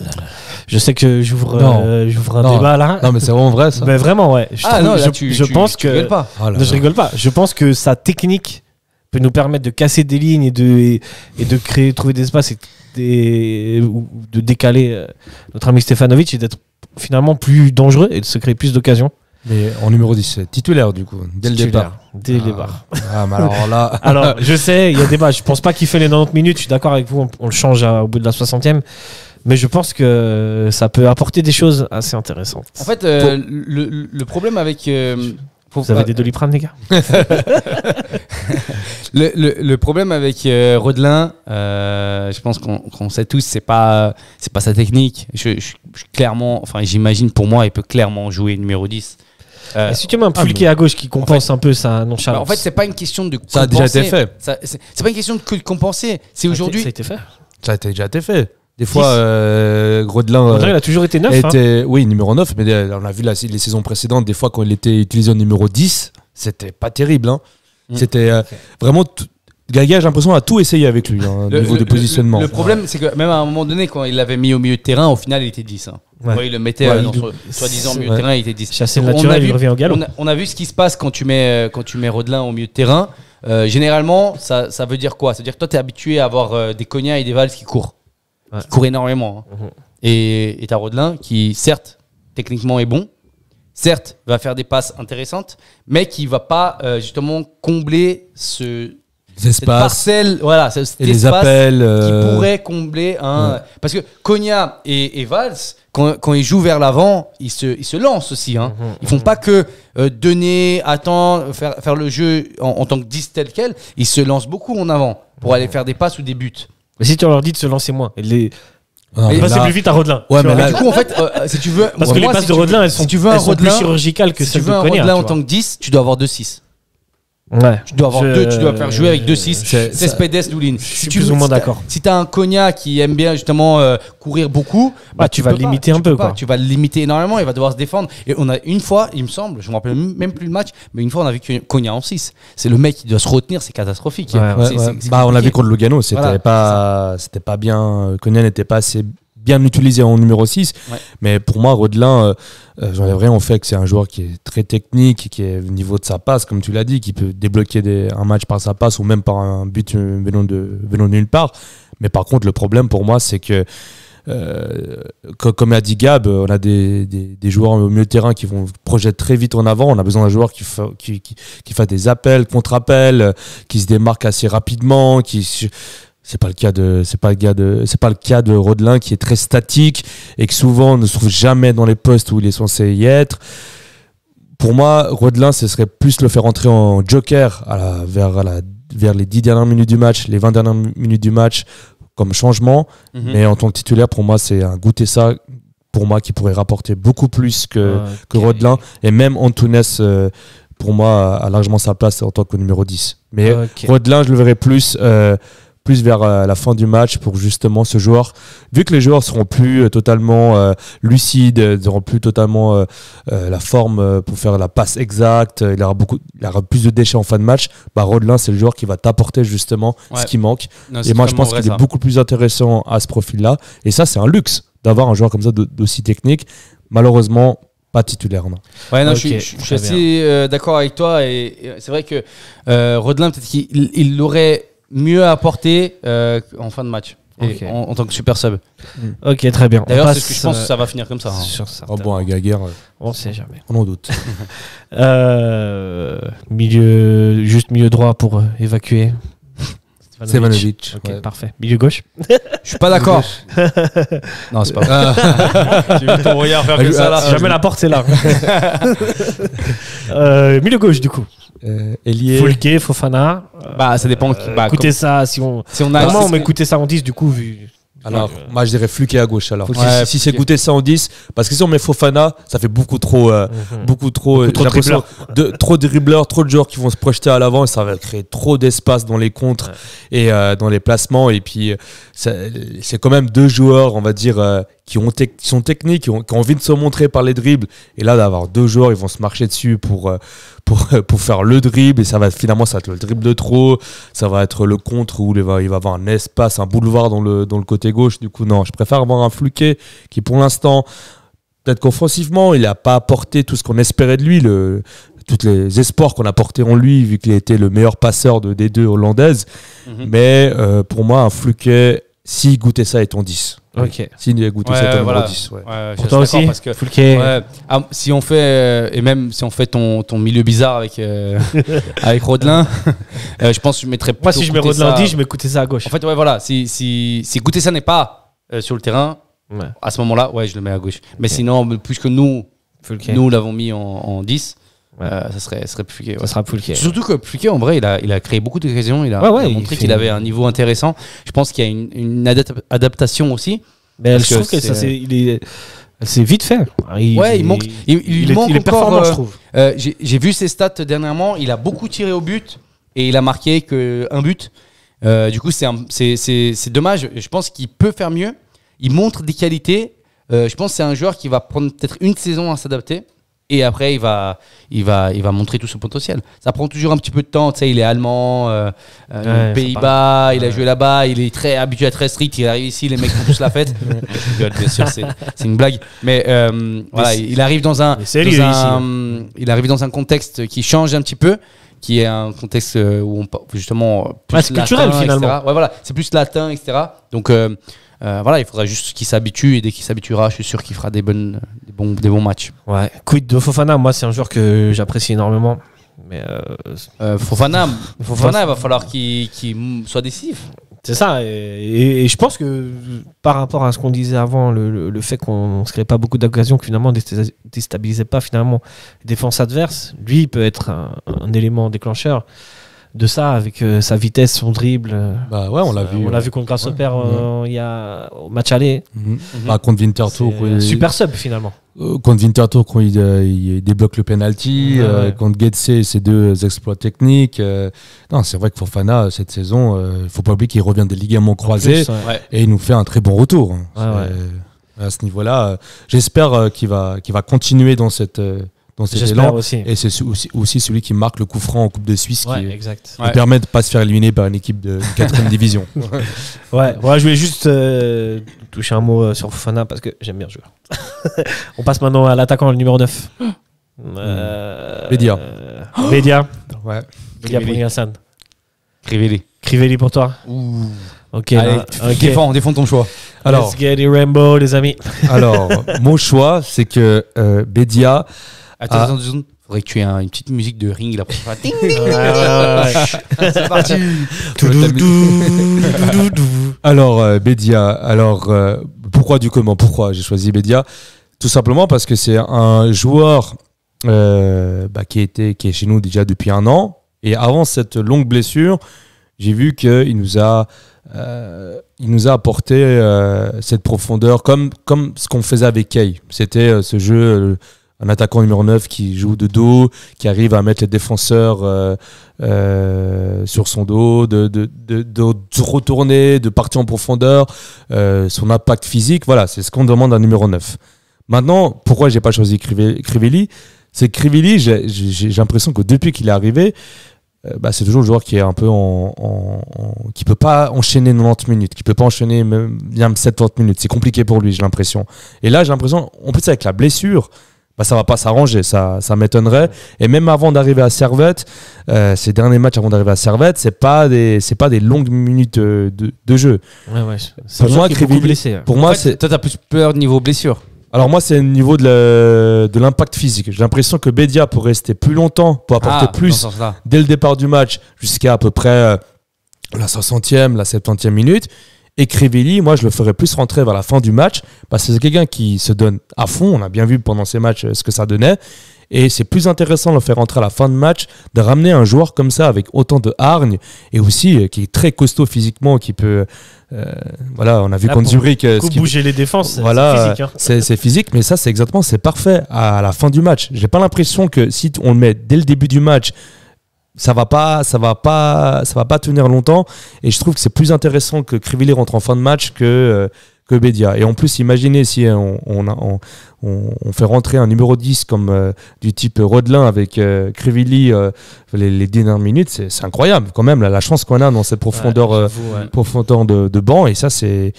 Je sais que j'ouvre un Non. débat là. Non, mais c'est vraiment vrai ça. Mais vraiment ouais. Je pense tu que rigoles pas. Oh là non, là. je rigole pas. Je pense que sa technique peut nous permettre de casser des lignes et de trouver des espaces ou de décaler notre ami Stefanovic et d'être finalement plus dangereux et de se créer plus d'occasions. Mais en numéro 10, titulaire du coup, dès le départ. Dès le départ. Ah, mais alors là. Alors, je sais, il y a débat. Je pense pas qu'il fait les 90 minutes. Je suis d'accord avec vous. On le change au bout de la 60e. Mais je pense que ça peut apporter des choses assez intéressantes. En fait, le problème avec. Vous avez des Doliprane, les gars? Le problème avec Rodelin, je pense qu'on sait tous, c'est pas sa technique. Je clairement, enfin, j'imagine pour moi, il peut clairement jouer numéro 10. Et si tu mets un Pulquet à gauche qui compense un peu sa nonchalance. En fait, c'est pas une question de compenser. Ça a déjà été fait. C'est pas une question de compenser. C'est aujourd'hui. Ça a été fait. Ça a déjà été fait. Des fois, Rodelin. Rodelin, il a toujours été 9. Oui, numéro 9. Mais on a vu les saisons précédentes, des fois, quand il était utilisé en numéro 10, c'était pas terrible. Hein. C'était vraiment. Gaga, j'ai l'impression, a tout essayé avec lui, au niveau de positionnement. Le problème, c'est que même à un moment donné, quand il l'avait mis au milieu de terrain, au final, il était 10. Hein. Ouais. Ouais, il le mettait soi-disant milieu de terrain, il était 10. Chasser le naturel, il revient au galop. On a vu ce qui se passe quand tu mets Rodelin au milieu de terrain. Généralement, ça veut dire quoi? Ça veut dire que toi, tu es habitué à avoir des Cogna et des Valls qui courent. Ouais. Qui courent énormément. Hein. Et tu as Rodelin qui, certes, techniquement est bon, certes, va faire des passes intéressantes, mais qui ne va pas justement combler cette parcelle, voilà, cet et espace les appels, qui pourrait combler un. Ouais. Parce que Cogna et Valls, quand ils jouent vers l'avant, ils se lancent aussi. Hein. Ils font pas que donner, attendre, faire le jeu en tant que 10 tel quel. Ils se lancent beaucoup en avant pour aller faire des passes ou des buts. Mais si tu leur dis de se lancer moins, passer plus vite à Rodelin. Ouais, mais là, du coup, en fait, si tu veux. Parce que les passes de Rodelin, elles sont plus chirurgicales que celles de Cogna. Si tu veux un Rodelin en tant que 10, tu dois avoir 2-6. Ouais. Tu dois faire jouer avec 2-6. C'est Pedes, Doulin. Je suis plus ou moins d'accord. Si tu as un Cogna qui aime bien justement courir beaucoup, tu vas le limiter un peu. Tu vas le limiter énormément, il va devoir se défendre. Et on a une fois, il me semble, je me rappelle même plus le match, mais une fois on a vu Cogna en 6. C'est le mec qui doit se retenir, c'est catastrophique. On l'a vu contre Lugano, c'était pas bien. Cogna n'était pas assez bien utilisé en numéro 6, mais pour moi Rodelin, j'enlève rien au fait que c'est un joueur qui est très technique, qui est au niveau de sa passe, comme tu l'as dit, qui peut débloquer un match par sa passe ou même par un but venant de nulle part. Mais par contre, le problème pour moi, c'est que comme l'a dit Gab, on a des joueurs au milieu de terrain qui vont projeter très vite en avant. On a besoin d'un joueur qui fait des appels, contre-appels, qui se démarque assez rapidement, c'est pas le cas de Rodelin, qui est très statique et que souvent ne se trouve jamais dans les postes où il est censé y être. Pour moi, Rodelin, ce serait plus le faire entrer en joker vers les 10 dernières minutes du match, les 20 dernières minutes du match comme changement. Mais en tant que titulaire, pour moi, c'est un Gutesa pour moi qui pourrait rapporter beaucoup plus que Rodelin. Et même Antunes, pour moi, a largement sa place en tant que numéro 10. Mais Rodelin, je le verrais plus vers la fin du match pour justement ce joueur, vu que les joueurs seront plus totalement lucides, ils n'auront plus totalement la forme pour faire la passe exacte, il aura plus de déchets en fin de match. Rodelin, c'est le joueur qui va t'apporter justement ce qui manque. Non, et moi je pense qu'il est beaucoup plus intéressant à ce profil-là, et ça c'est un luxe d'avoir un joueur comme ça d'aussi technique. Malheureusement pas titulaire, non. Ouais, non, je suis assez d'accord avec toi, et c'est vrai que Rodelin, peut-être qu'il l'aurait mieux à apporter en fin de match en tant que super sub. Ok, très bien. D'ailleurs, c'est ce que je pense que ça va finir comme ça. Bon, un Gaguerre, on sait jamais. On en doute. milieu droit pour évacuer. Stevanovic. Ok, parfait. Milieu gauche. Je suis pas d'accord. Non, c'est pas vrai. J'ai vu ton regard faire que ça là. Jamais la porte, c'est là. Milieu gauche, du coup. Foulquet, Fofana. Ça dépend. Écoutez ça, si on a. Comment on m'écoutait ça en 10 du coup vu. Alors, moi je dirais Fluquet à gauche alors. Si c'est goûter ça en 10, parce que si on met Fofana, ça fait beaucoup trop trop de dribbleurs, trop de joueurs qui vont se projeter à l'avant et ça va créer trop d'espace dans les contres et dans les placements. Et puis, c'est quand même deux joueurs, on va dire, qui sont techniques, qui ont envie de se montrer par les dribbles. Et là, d'avoir deux joueurs, ils vont se marcher dessus pour faire le dribble, et ça va être le dribble de trop, ça va être le contre où il va avoir un espace, un boulevard dans le côté gauche. Du coup, non, je préfère avoir un Fluquet qui, pour l'instant, peut-être qu'offensivement, il n'a pas apporté tout ce qu'on espérait de lui, tous les espoirs qu'on a portés en lui, vu qu'il a été le meilleur passeur des deux hollandaises. Mais pour moi, un Fluquet, si Gutesa est en 10. Ok. S'il a goûté cette numéro 10. Ouais. Ouais, Pour toi aussi, parce que Foulquier. si on fait et même si on fait ton milieu bizarre avec avec Rodelin, je pense que je mettrais Moi, si je mets Gouté Rodelin Sarr- 10, je mets Gouté Sarr à gauche. En fait, ouais, voilà. Si Gouté Sarr n'est pas sur le terrain, Ouais. à ce moment-là, ouais, je le mets à gauche. Mais sinon, puisque nous l'avons mis en 10, ça serait Foulquier. Ça Ouais. sera Foulquier. Surtout que Foulquier, en vrai, il a créé beaucoup d'occasions. Il a il montré fait qu'il avait un niveau intéressant. Je pense qu'il y a une adaptation aussi. Mais Parce je trouve que que ça, c'est vite fait. Il manque il est encore, performant, je trouve. j'ai vu ses stats dernièrement. Il a beaucoup tiré au but et il a marqué qu'un but. Du coup, c'est dommage. Je pense qu'il peut faire mieux. Il montre des qualités. Je pense que c'est un joueur qui va prendre peut-être une saison à s'adapter. Et après, il va montrer tout son potentiel. Ça prend toujours un petit peu de temps. Tu sais, il est allemand, Pays-Bas, il a joué là-bas, il est très habitué à très strict. Il arrive ici, les mecs font tous la fête. Je rigole, bien sûr, c'est une blague. Mais voilà, il arrive dans un contexte qui change un petit peu, qui est un contexte où on justement plus c'est culturel, latin, finalement. etc. Ouais, voilà, c'est plus latin, etc. Donc voilà, il faudra juste qu'il s'habitue et dès qu'il s'habituera, je suis sûr qu'il fera des bons matchs. Ouais. Quid de Fofana, moi, c'est un joueur que j'apprécie énormément. Mais Fofana, il va falloir qu'il soit décisif. c'est ça. Et je pense que par rapport à ce qu'on disait avant, le fait qu'on ne se crée pas beaucoup d'occasions, que finalement, ne déstabilisait pas finalement les défenses adverses, lui, il peut être un élément déclencheur de ça, avec sa vitesse, son dribble. Bah ouais, on l'a vu. On l'a vu contre Grasshopper il y a au match aller. Bah, contre Winterthur. C'est super sub finalement. Contre Winterthur, quand il débloque le penalty. Contre Getse, ses deux exploits techniques. Non, c'est vrai que Fofana, cette saison, il ne faut pas oublier qu'il revient des ligaments croisés. Et il nous fait un très bon retour. À ce niveau-là, j'espère qu'il va continuer dans cet élan. Aussi. Et c'est aussi celui qui marque le coup franc en Coupe de Suisse qui exact. lui permet de ne pas se faire éliminer par une équipe de 4e division. Ouais, je voulais juste toucher un mot sur Fofana parce que j'aime bien le joueur. On passe maintenant à l'attaquant, le numéro 9. Bédia. Bédia. Ouais. Bédia pour Hassan. Crivelli pour toi. Ok. Allez, défends ton choix. Alors, let's get it Rainbow, les amis. Alors, mon choix, c'est que Bédia. Attends, faudrait que tu aies une petite musique de ring là pour faire ting. C'est parti. Alors, Bédia. Alors, pourquoi du comment? Pourquoi j'ai choisi Bédia? Tout simplement parce que c'est un joueur qui est chez nous déjà depuis 1 an. Et avant cette longue blessure, j'ai vu qu'il nous a apporté cette profondeur comme ce qu'on faisait avec Kay. C'était ce jeu, un attaquant numéro 9 qui joue de dos, qui arrive à mettre les défenseurs sur son dos, de retourner, de partir en profondeur, son impact physique. Voilà, c'est ce qu'on demande à un numéro 9. Maintenant, pourquoi j'ai pas choisi Crivelli? C'est que Crivelli, j'ai l'impression que depuis qu'il est arrivé, c'est toujours le joueur qui est un peu qui peut pas enchaîner 90 minutes, qui peut pas enchaîner même 70 minutes. C'est compliqué pour lui, j'ai l'impression. Et là, j'ai l'impression, en plus avec la blessure, ça va pas s'arranger, ça m'étonnerait. Et même avant d'arriver à Servette, ces derniers matchs avant d'arriver à Servette, c'est pas des longues minutes de jeu. Ouais. Pour moi, Crivelli, blessé. Pour moi, c'est. Toi, t'as plus peur niveau blessure. Alors moi, c'est au niveau de l'impact physique. J'ai l'impression que Bédia peut rester plus longtemps, pour apporter plus dès le départ du match jusqu'à peu près la 60e, la 70e minute. Et Crivelli, moi, je le ferais plus rentrer vers la fin du match parce que c'est quelqu'un qui se donne à fond. On a bien vu pendant ces matchs ce que ça donnait. Et c'est plus intéressant de le faire rentrer à la fin de match, de ramener un joueur comme ça avec autant de hargne et aussi qui est très costaud physiquement, qui peut... on a vu contre Zurich... bouger les défenses, voilà, c'est physique. C'est physique, mais ça, c'est parfait à la fin du match. J'ai pas l'impression que si on le met dès le début du match, ça va pas tenir longtemps. Et je trouve que c'est plus intéressant que Crivelli rentre en fin de match que Bédia. Et en plus, imaginez si on fait rentrer un numéro 10 comme du type Rodelin avec Crivelli les dernières minutes, c'est incroyable quand même la chance qu'on a dans cette profondeur, profondeur de banc. Et ça, c'est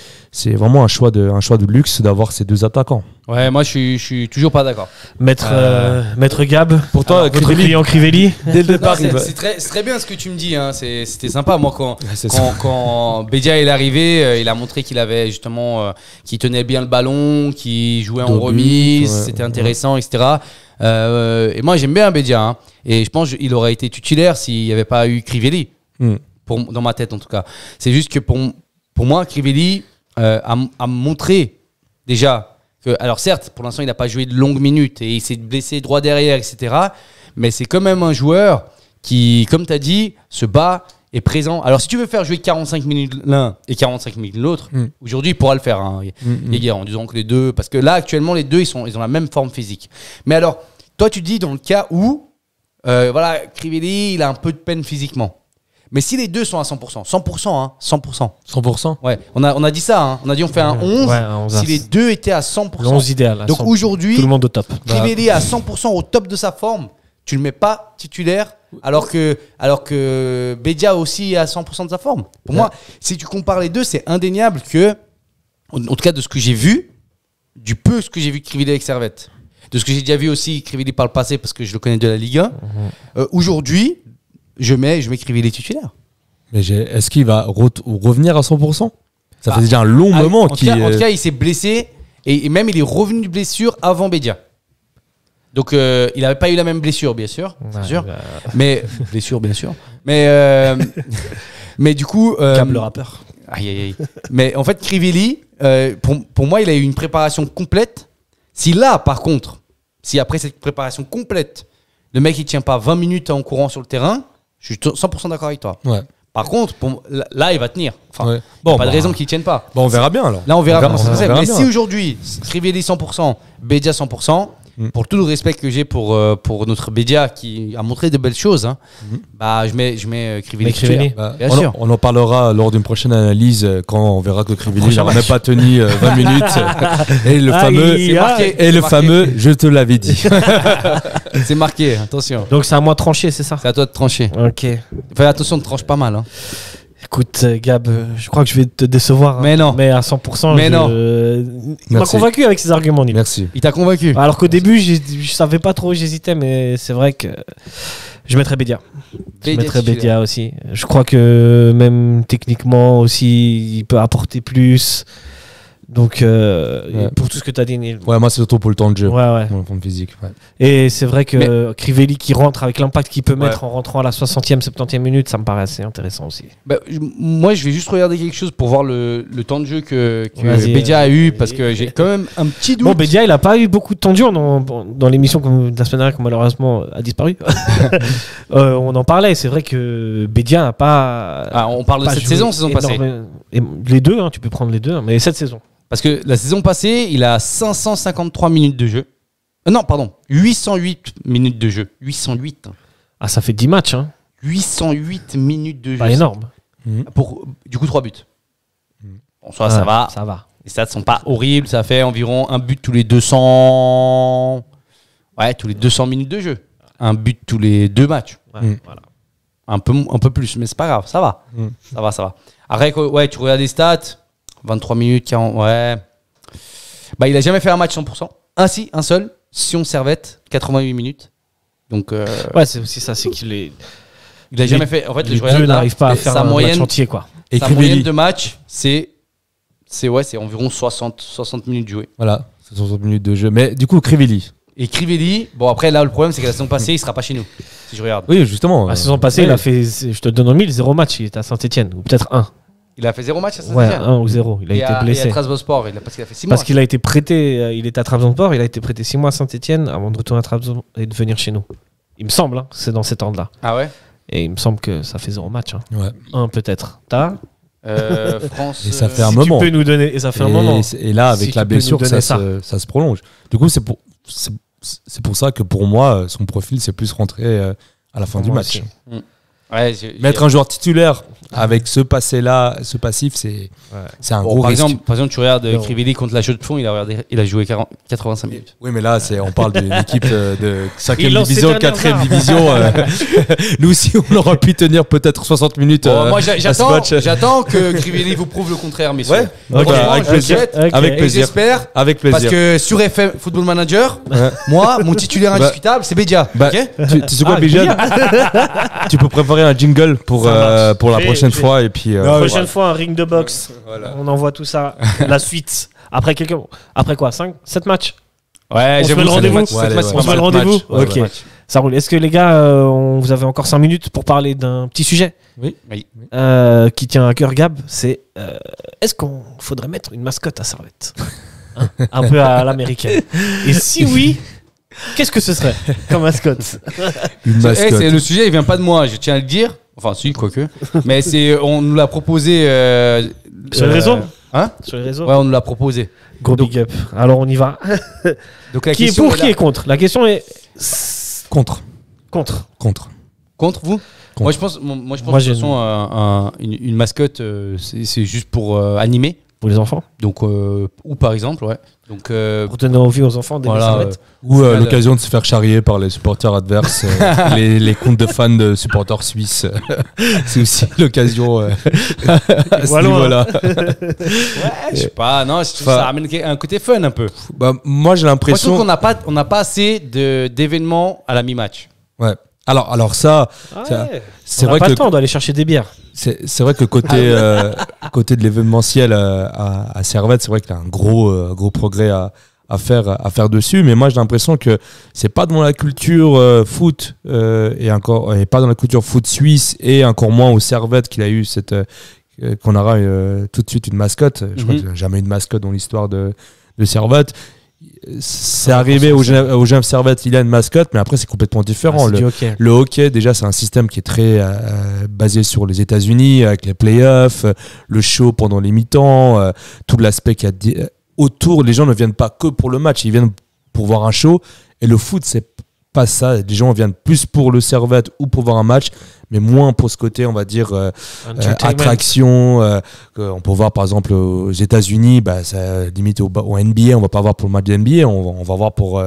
vraiment un choix de luxe d'avoir ces deux attaquants. Ouais, moi je suis toujours pas d'accord. Maître Gab, Pour toi, votre Crivelli, client Crivelli. dès le départ, il va- C'est très bien ce que tu me dis, hein. C'était sympa. Moi, c'est ça. quand Bedia est arrivé, il a montré qu'il avait justement, qu'il tenait bien le ballon, qu'il jouait en Deux buts, remise, ouais. c'était intéressant, etc. Et moi, j'aime bien Bedia, hein. Et je pense qu'il aurait été titulaire s'il n'y avait pas eu Crivelli, dans ma tête en tout cas. C'est juste que pour moi, Crivelli a montré déjà. Alors certes, pour l'instant, il n'a pas joué de longues minutes et il s'est blessé droit derrière, etc. Mais c'est quand même un joueur qui, comme tu as dit, se bat, est présent. Alors si tu veux faire jouer 45 minutes l'un et 45 minutes l'autre, aujourd'hui, il pourra le faire, hein, Jäger, en disant que les deux... Parce que là, actuellement, les deux, ils ont la même forme physique. Mais alors, toi, tu dis dans le cas où, voilà, Crivelli, il a un peu de peine physiquement. Mais si les deux sont à 100%, 100%, hein, 100%. 100%. Ouais, on a dit ça, hein. On a dit on fait un 11, Ouais, un 11, si les deux étaient à 100%. Le 11 idéal. à Donc 100%. aujourd'hui, tout le monde au top. Crivelli à 100% au top de sa forme, tu le mets pas titulaire alors que Bedia aussi est à 100% de sa forme. Pour moi, si tu compares les deux, c'est indéniable que, en tout cas de ce que j'ai vu, du peu ce que j'ai vu de Crivelli avec Servette, de ce que j'ai déjà vu aussi Crivelli par le passé parce que je le connais de la Ligue 1, aujourd'hui, je mets Crivelli titulaire. Mais est-ce qu'il va revenir à 100%? Ça fait déjà un long moment En tout cas, il s'est blessé et même il est revenu de blessure avant Bedia. Donc il n'avait pas eu la même blessure, bien sûr, c'est sûr. Mais blessure, bien sûr. Mais du coup, Gab le rappeur. aïe, aïe, aïe. Mais en fait, Crivelli, pour moi, il a eu une préparation complète. Si là, par contre, si après cette préparation complète, le mec il tient pas 20 minutes en courant sur le terrain, je suis 100% d'accord avec toi. Ouais. Par contre, là, il va tenir. Enfin, Ouais. il n'y a pas de raison qu'il ne tienne pas. Bon, on verra bien alors. Là, on verra comment ça se passe. verra Mais bien. si aujourd'hui, Crivelli 100%, Bedia 100%, pour tout le respect que j'ai pour notre Bedia qui a montré de belles choses, hein, bah, je mets Crivelli. Mais Crivelli. titulaire. Bah, Bien on, sûr. on en parlera lors d'une prochaine analyse quand on verra que Crivelli n'a même pas tenu 20 minutes. Et le fameux, C'est marqué. et le C'est marqué. fameux, je te l'avais dit. C'est marqué, attention. Donc c'est à moi de trancher, c'est ça? C'est à toi de trancher. Ok. Fais attention, ne tranche pas mal. Hein. Écoute, Gab, je crois que je vais te décevoir. hein. Mais non. Mais à 100%. Mais non. Il m'a Merci. convaincu avec ses arguments, Nil. Merci. Il t'a convaincu. Alors qu'au début, je savais pas trop, j'hésitais, mais c'est vrai que je mettrais Bedia. Je mettrais titulaire. Bedia aussi. Je crois que même techniquement aussi, il peut apporter plus. Donc, pour tout ce que tu as dit, Nil. Ouais, moi c'est surtout pour le temps de jeu. Ouais. Pour le fond physique. Ouais. Et c'est vrai que Crivelli qui rentre avec l'impact qu'il peut mettre en rentrant à la 60e, 70e minute, ça me paraît assez intéressant aussi. Bah, moi, je vais juste regarder quelque chose pour voir le temps de jeu que Vas-y, Bedia a eu parce que j'ai quand même un petit doute. Bon, Bedia, il a pas eu beaucoup de temps de jeu dans l'émission de la semaine dernière qui malheureusement a disparu. On en parlait, c'est vrai que Bedia n'a pas. Ah, on parle de pas cette joué saison passée. Et les deux, hein, tu peux prendre les deux, hein, mais cette saison. Parce que la saison passée, il a 553 minutes de jeu. Non, pardon, 808 minutes de jeu. 808. Ah, ça fait 10 matchs, hein. 808 minutes de jeu. Pas énorme. Pour, du coup, 3 buts. Bon, ça Ah, va. Ça va. Les stats sont pas horribles. Ça fait environ un but tous les 200. Ouais, tous les 200 minutes de jeu. Un but tous les 2 matchs. Ouais, voilà. Un peu plus, mais c'est pas grave. Ça va. Ça va. Après, ouais, tu regardes les stats. 23 minutes, 40. Ouais. Bah, il a jamais fait un match 100%. Un seul. Sion Servette, 88 minutes. Donc, Ouais, c'est aussi ça, c'est qu'il est. il a jamais fait. En fait, Les je regarde deux là, n'arrivent pas à et faire sa un moyenne, match entier, quoi. Et sa moyenne Crivelli. de match, c'est environ 60 minutes jouées. Voilà, c'est 60 minutes de jeu. Mais du coup, Crivelli. Et Crivelli, bon après là le problème c'est que la saison passée il sera pas chez nous. Si je regarde. Oui, justement. La saison passée, ouais. il a fait, je te donne en 1000, 0 match, il était à Saint-Etienne, ou peut-être 1. Il a fait 0 match à Ouais, Saint-Étienne. 1 ou 0. Il a Et été à blessé. Trabzonspor, parce qu'il a fait 6 mois. Parce qu'il a été prêté, il était à Trabzonspor, il a été prêté 6 mois à Saint-Etienne avant de retourner à Trabzon et de venir chez nous. Il me semble, hein, c'est dans cet ordre-là. Ah ouais. Et il me semble que ça fait 0 match. Hein. Ouais. 1 peut-être. T'as France. Et ça fait un Si moment. tu peux nous donner, et ça fait un Et- moment. Et là, avec Si la tu peux nous blessure, donner ça se prolonge. Du coup, c'est pour ça que pour moi, son profil, c'est plus rentré à la fin du Moi match. aussi. Ouais, Mettre un joueur titulaire avec ce passif, c'est un gros par risque. exemple, tu regardes Non. Crivelli contre la Chaux de Fonds, il a joué 85 minutes. Oui, mais là, on parle d'une équipe de 5e Il lance ses division, dernières 4e armes. division. Nous aussi, on aurait pu tenir peut-être 60 minutes. Moi, à ce match. j'attends que Crivelli vous prouve le contraire, messieurs. Ouais, Ok. bah, avec je plaisir. souhaite. Ok. Avec Et plaisir. j'espère, Avec parce plaisir. que sur FM Football Manager, moi, mon titulaire Bah, indiscutable, c'est Bédia. Bah, ok tu sais quoi, Ah, Bijan Tu peux préparer un jingle pour la Je vais- prochaine je vais- fois. Et puis, Prochaine fois, un ring de boxe. On envoie tout ça. La suite. Après quoi 5, 7 matchs Ouais, On se j'avoue, met le ça rendez-vous. doit être- Ouais, cette ouais, On se met le ouais. rendez-vous Ouais, Ok. ouais. Ça roule. Est-ce que les gars, vous avez encore 5 minutes pour parler d'un petit sujet Oui. qui tient à cœur Gab? C'est est-ce qu'on faudrait mettre une mascotte à Servette? Hein, un peu à l'américaine. Et si oui, qu'est-ce que ce serait comme mascotte? Une Eh, mascotte. le sujet, il vient pas de moi, je tiens à le dire. Enfin, si, quoique. Mais on nous l'a proposé. Sur les réseaux Hein Sur les réseaux Ouais, on nous l'a proposé. Gros big up. Alors on y va. Donc la Qui est question pour, est qui là. est contre? La question est Contre. contre. Contre vous Contre. Moi, je pense Moi, de toute j'ai façon, une mascotte, c'est juste pour animer. Pour les enfants. Donc, ou par exemple, ouais. Donc, Pour donner envie aux enfants d'aimer voilà. Servette. Ou Final. l'occasion de se faire charrier par les supporters adverses, les comptes de fans de supporters suisses. C'est aussi l'occasion à ce Voilà. niveau-là. je sais pas, non, Enfin- ça amène un côté fun un peu. Bah, moi, j'ai Moi, je trouve l'impression. qu'on n'a pas assez d'événements à la mi-match. Ouais. Alors ça, c'est On n'a vrai pas que le temps d'aller chercher des bières. c'est vrai que côté de l'événementiel à Servette, c'est vrai qu'il y a un gros progrès à faire dessus. Mais moi, j'ai l'impression que c'est pas dans la culture foot et pas dans la culture foot suisse et encore moins au Servette qu'il a eu qu'on aura tout de suite une mascotte. Je crois qu'il n'y a jamais eu de mascotte dans l'histoire de Servette. C'est arrivé au Genève Servette, il y a une mascotte, mais après c'est complètement différent. Ah, c'est du hockey. Le hockey, déjà, c'est un système qui est très basé sur les États-Unis, avec les playoffs, le show pendant les mi-temps, tout l'aspect qu'il y a autour. Les gens ne viennent pas que pour le match, ils viennent pour voir un show. Et le foot, c'est pas ça. Les gens viennent plus pour le Servette ou pour voir un match, mais moins pour ce côté, on va dire, attraction. On peut voir par exemple aux États-Unis, ça limite au NBA, on va pas voir pour le match de NBA, on va voir pour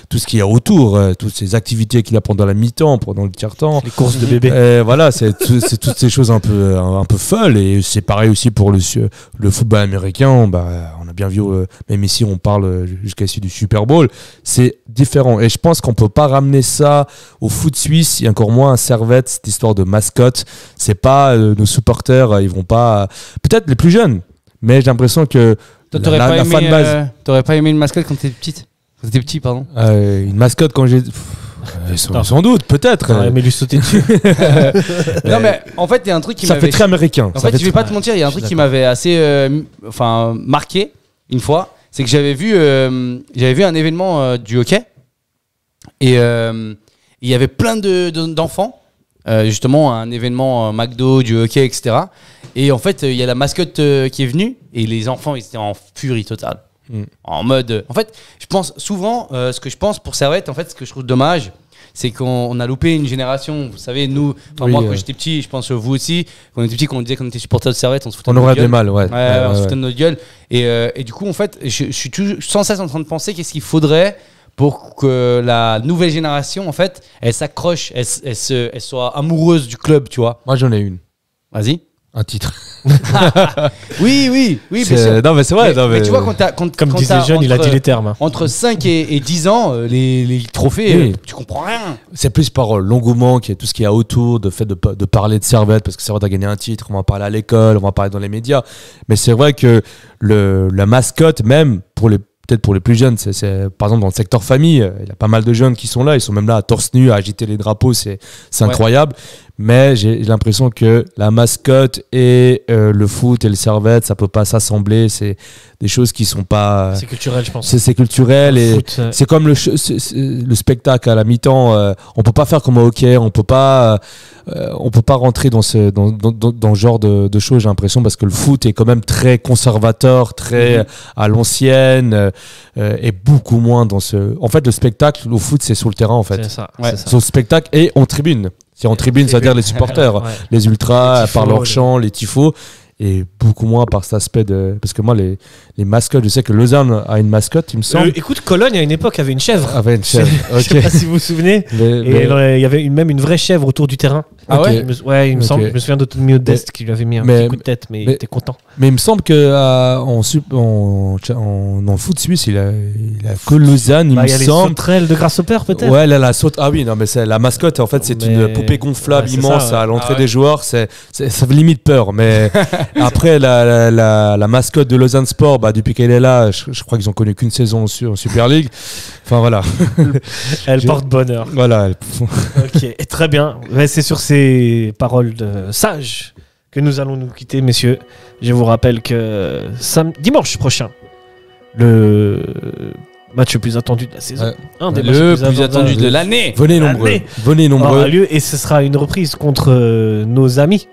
tout ce qu'il y a autour, toutes ces activités qu'il y a pendant la mi-temps, pendant le tiers-temps. Les courses de bébés. Voilà, c'est toutes ces choses un peu folles. Et c'est pareil aussi pour le football américain. On a bien vu, même ici on parle jusqu'à ici du Super Bowl, c'est différent. Et je pense qu'on peut pas ramener ça au foot suisse, et encore moins à Servette, cette histoire de mascotte. C'est pas nos supporters, ils vont pas. Peut-être les plus jeunes, mais j'ai l'impression que Toi, t'aurais pas aimé une mascotte quand t'étais petite Quand t'étais petit, pardon. une mascotte quand j'ai. Sans doute, peut-être. Ah, mais lui sauter dessus. Non, mais en fait, il y a un truc qui Ça m'avait. fait très américain. En Ça fait, je vais très- pas te mentir, il y a un truc qui m'avait assez marqué une fois. C'est que j'avais vu un événement du hockey et il y avait plein d'enfants. Justement, un événement McDo, du hockey, etc. Et en fait, il y a la mascotte qui est venue et les enfants, ils étaient en furie totale. En mode. En fait, je pense souvent, ce que je pense pour Servette, en fait, ce que je trouve dommage, c'est qu'on a loupé une génération. Vous savez, nous, Oui, moi, quand j'étais petit, je pense vous aussi, quand on était petit, quand on disait qu'on était supporter de Servette, on se foutait On de notre aurait gueule. des mal, ouais. On se foutait de notre gueule. Et du coup, en fait, je suis toujours sans cesse en train de penser qu'est-ce qu'il faudrait pour que la nouvelle génération, en fait, elle s'accroche, elle soit amoureuse du club, tu vois. Moi, j'en ai une. Vas-y. Un titre. Oui, bien sûr. Non, mais c'est vrai. Mais tu vois, quand Comme quand disait t'as Jeune, il a entre- dit les termes. Hein. Entre 5 et 10 ans, les trophées, Oui. tu comprends rien. C'est plus par l'engouement, qui est tout ce qu'il y a autour, de fait de parler de Servette, parce que Servette a gagné un titre, on va en parler à l'école, on va en parler dans les médias. Mais c'est vrai que la mascotte, même peut-être pour les plus jeunes, c'est par exemple dans le secteur famille, il y a pas mal de jeunes qui sont là, ils sont même là à torse nu, à agiter les drapeaux, c'est incroyable. Mais j'ai l'impression que la mascotte et le foot et le Servette, ça peut pas s'assembler. C'est des choses qui sont pas. C'est culturel, je pense. C'est culturel et Foot, c'est comme le spectacle à la mi-temps. On peut pas faire comme au hockey. On peut pas rentrer dans ce genre de choses. J'ai l'impression parce que le foot est quand même très conservateur, très à l'ancienne et beaucoup moins dans ce. En fait, le spectacle au foot, c'est sur le terrain en fait. c'est ça. Ouais. C'est ça. Sur le spectacle et en tribune. Si en tribune, c'est-à-dire les supporters, Ouais. les ultras, Les tifos, par leur chant, les tifos, et beaucoup moins par cet aspect de. Parce que moi, les mascottes, je sais que Lausanne a une mascotte, il me semble. Écoute, Cologne à une époque avait une chèvre. Avait une chèvre. Je sais Ok. pas si vous vous souvenez. Et il y avait même une vraie chèvre autour du terrain. Ah Ok. ouais Ouais, il me Ok. semble. Je me souviens d'Automio Dest qui lui avait mis un mais- petit coup de tête, mais il mais- était content. Mais il me semble que en foot suisse, il a que Lausanne, il Bah, me il y a les semble. sauterelles de Grasshopper peut-être. Ouais, là, la saute. Ah oui, non, mais c'est la mascotte. En fait, c'est Mais- une poupée gonflable Ouais, c'est immense ça, ouais. à l'entrée Ah ouais. des joueurs. Ça fait limite peur. Mais après, la mascotte de Lausanne Sport, bah, depuis qu'elle est là, je crois qu'ils ont connu qu'une saison en Super League. Enfin voilà. Elle porte bonheur. Voilà. Ok, et très bien. Ouais, c'est sur ces paroles de sages que nous allons nous quitter, messieurs. Je vous rappelle que dimanche prochain, le match le plus attendu de la saison. Ouais. Un des Le matchs plus attendu de l'année. Venez nombreux. Allez. Venez aura nombreux. lieu et ce sera une reprise contre nos amis,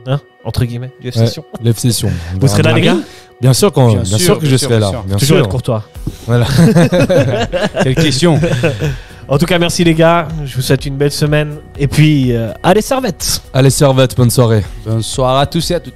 hein, entre guillemets, du FC Ouais, Sion. l'FC Sion. Vous serez là, les gars? Bien sûr, Bien bien sûr, sûr que bien je sûr, serai bien là. sûr. Bien Toujours sûr. être courtois. Voilà. Quelle question. En tout cas, merci les gars. Je vous souhaite une belle semaine. Et puis, allez, servette! Allez, Servette, bonne soirée. Bonsoir à tous et à toutes.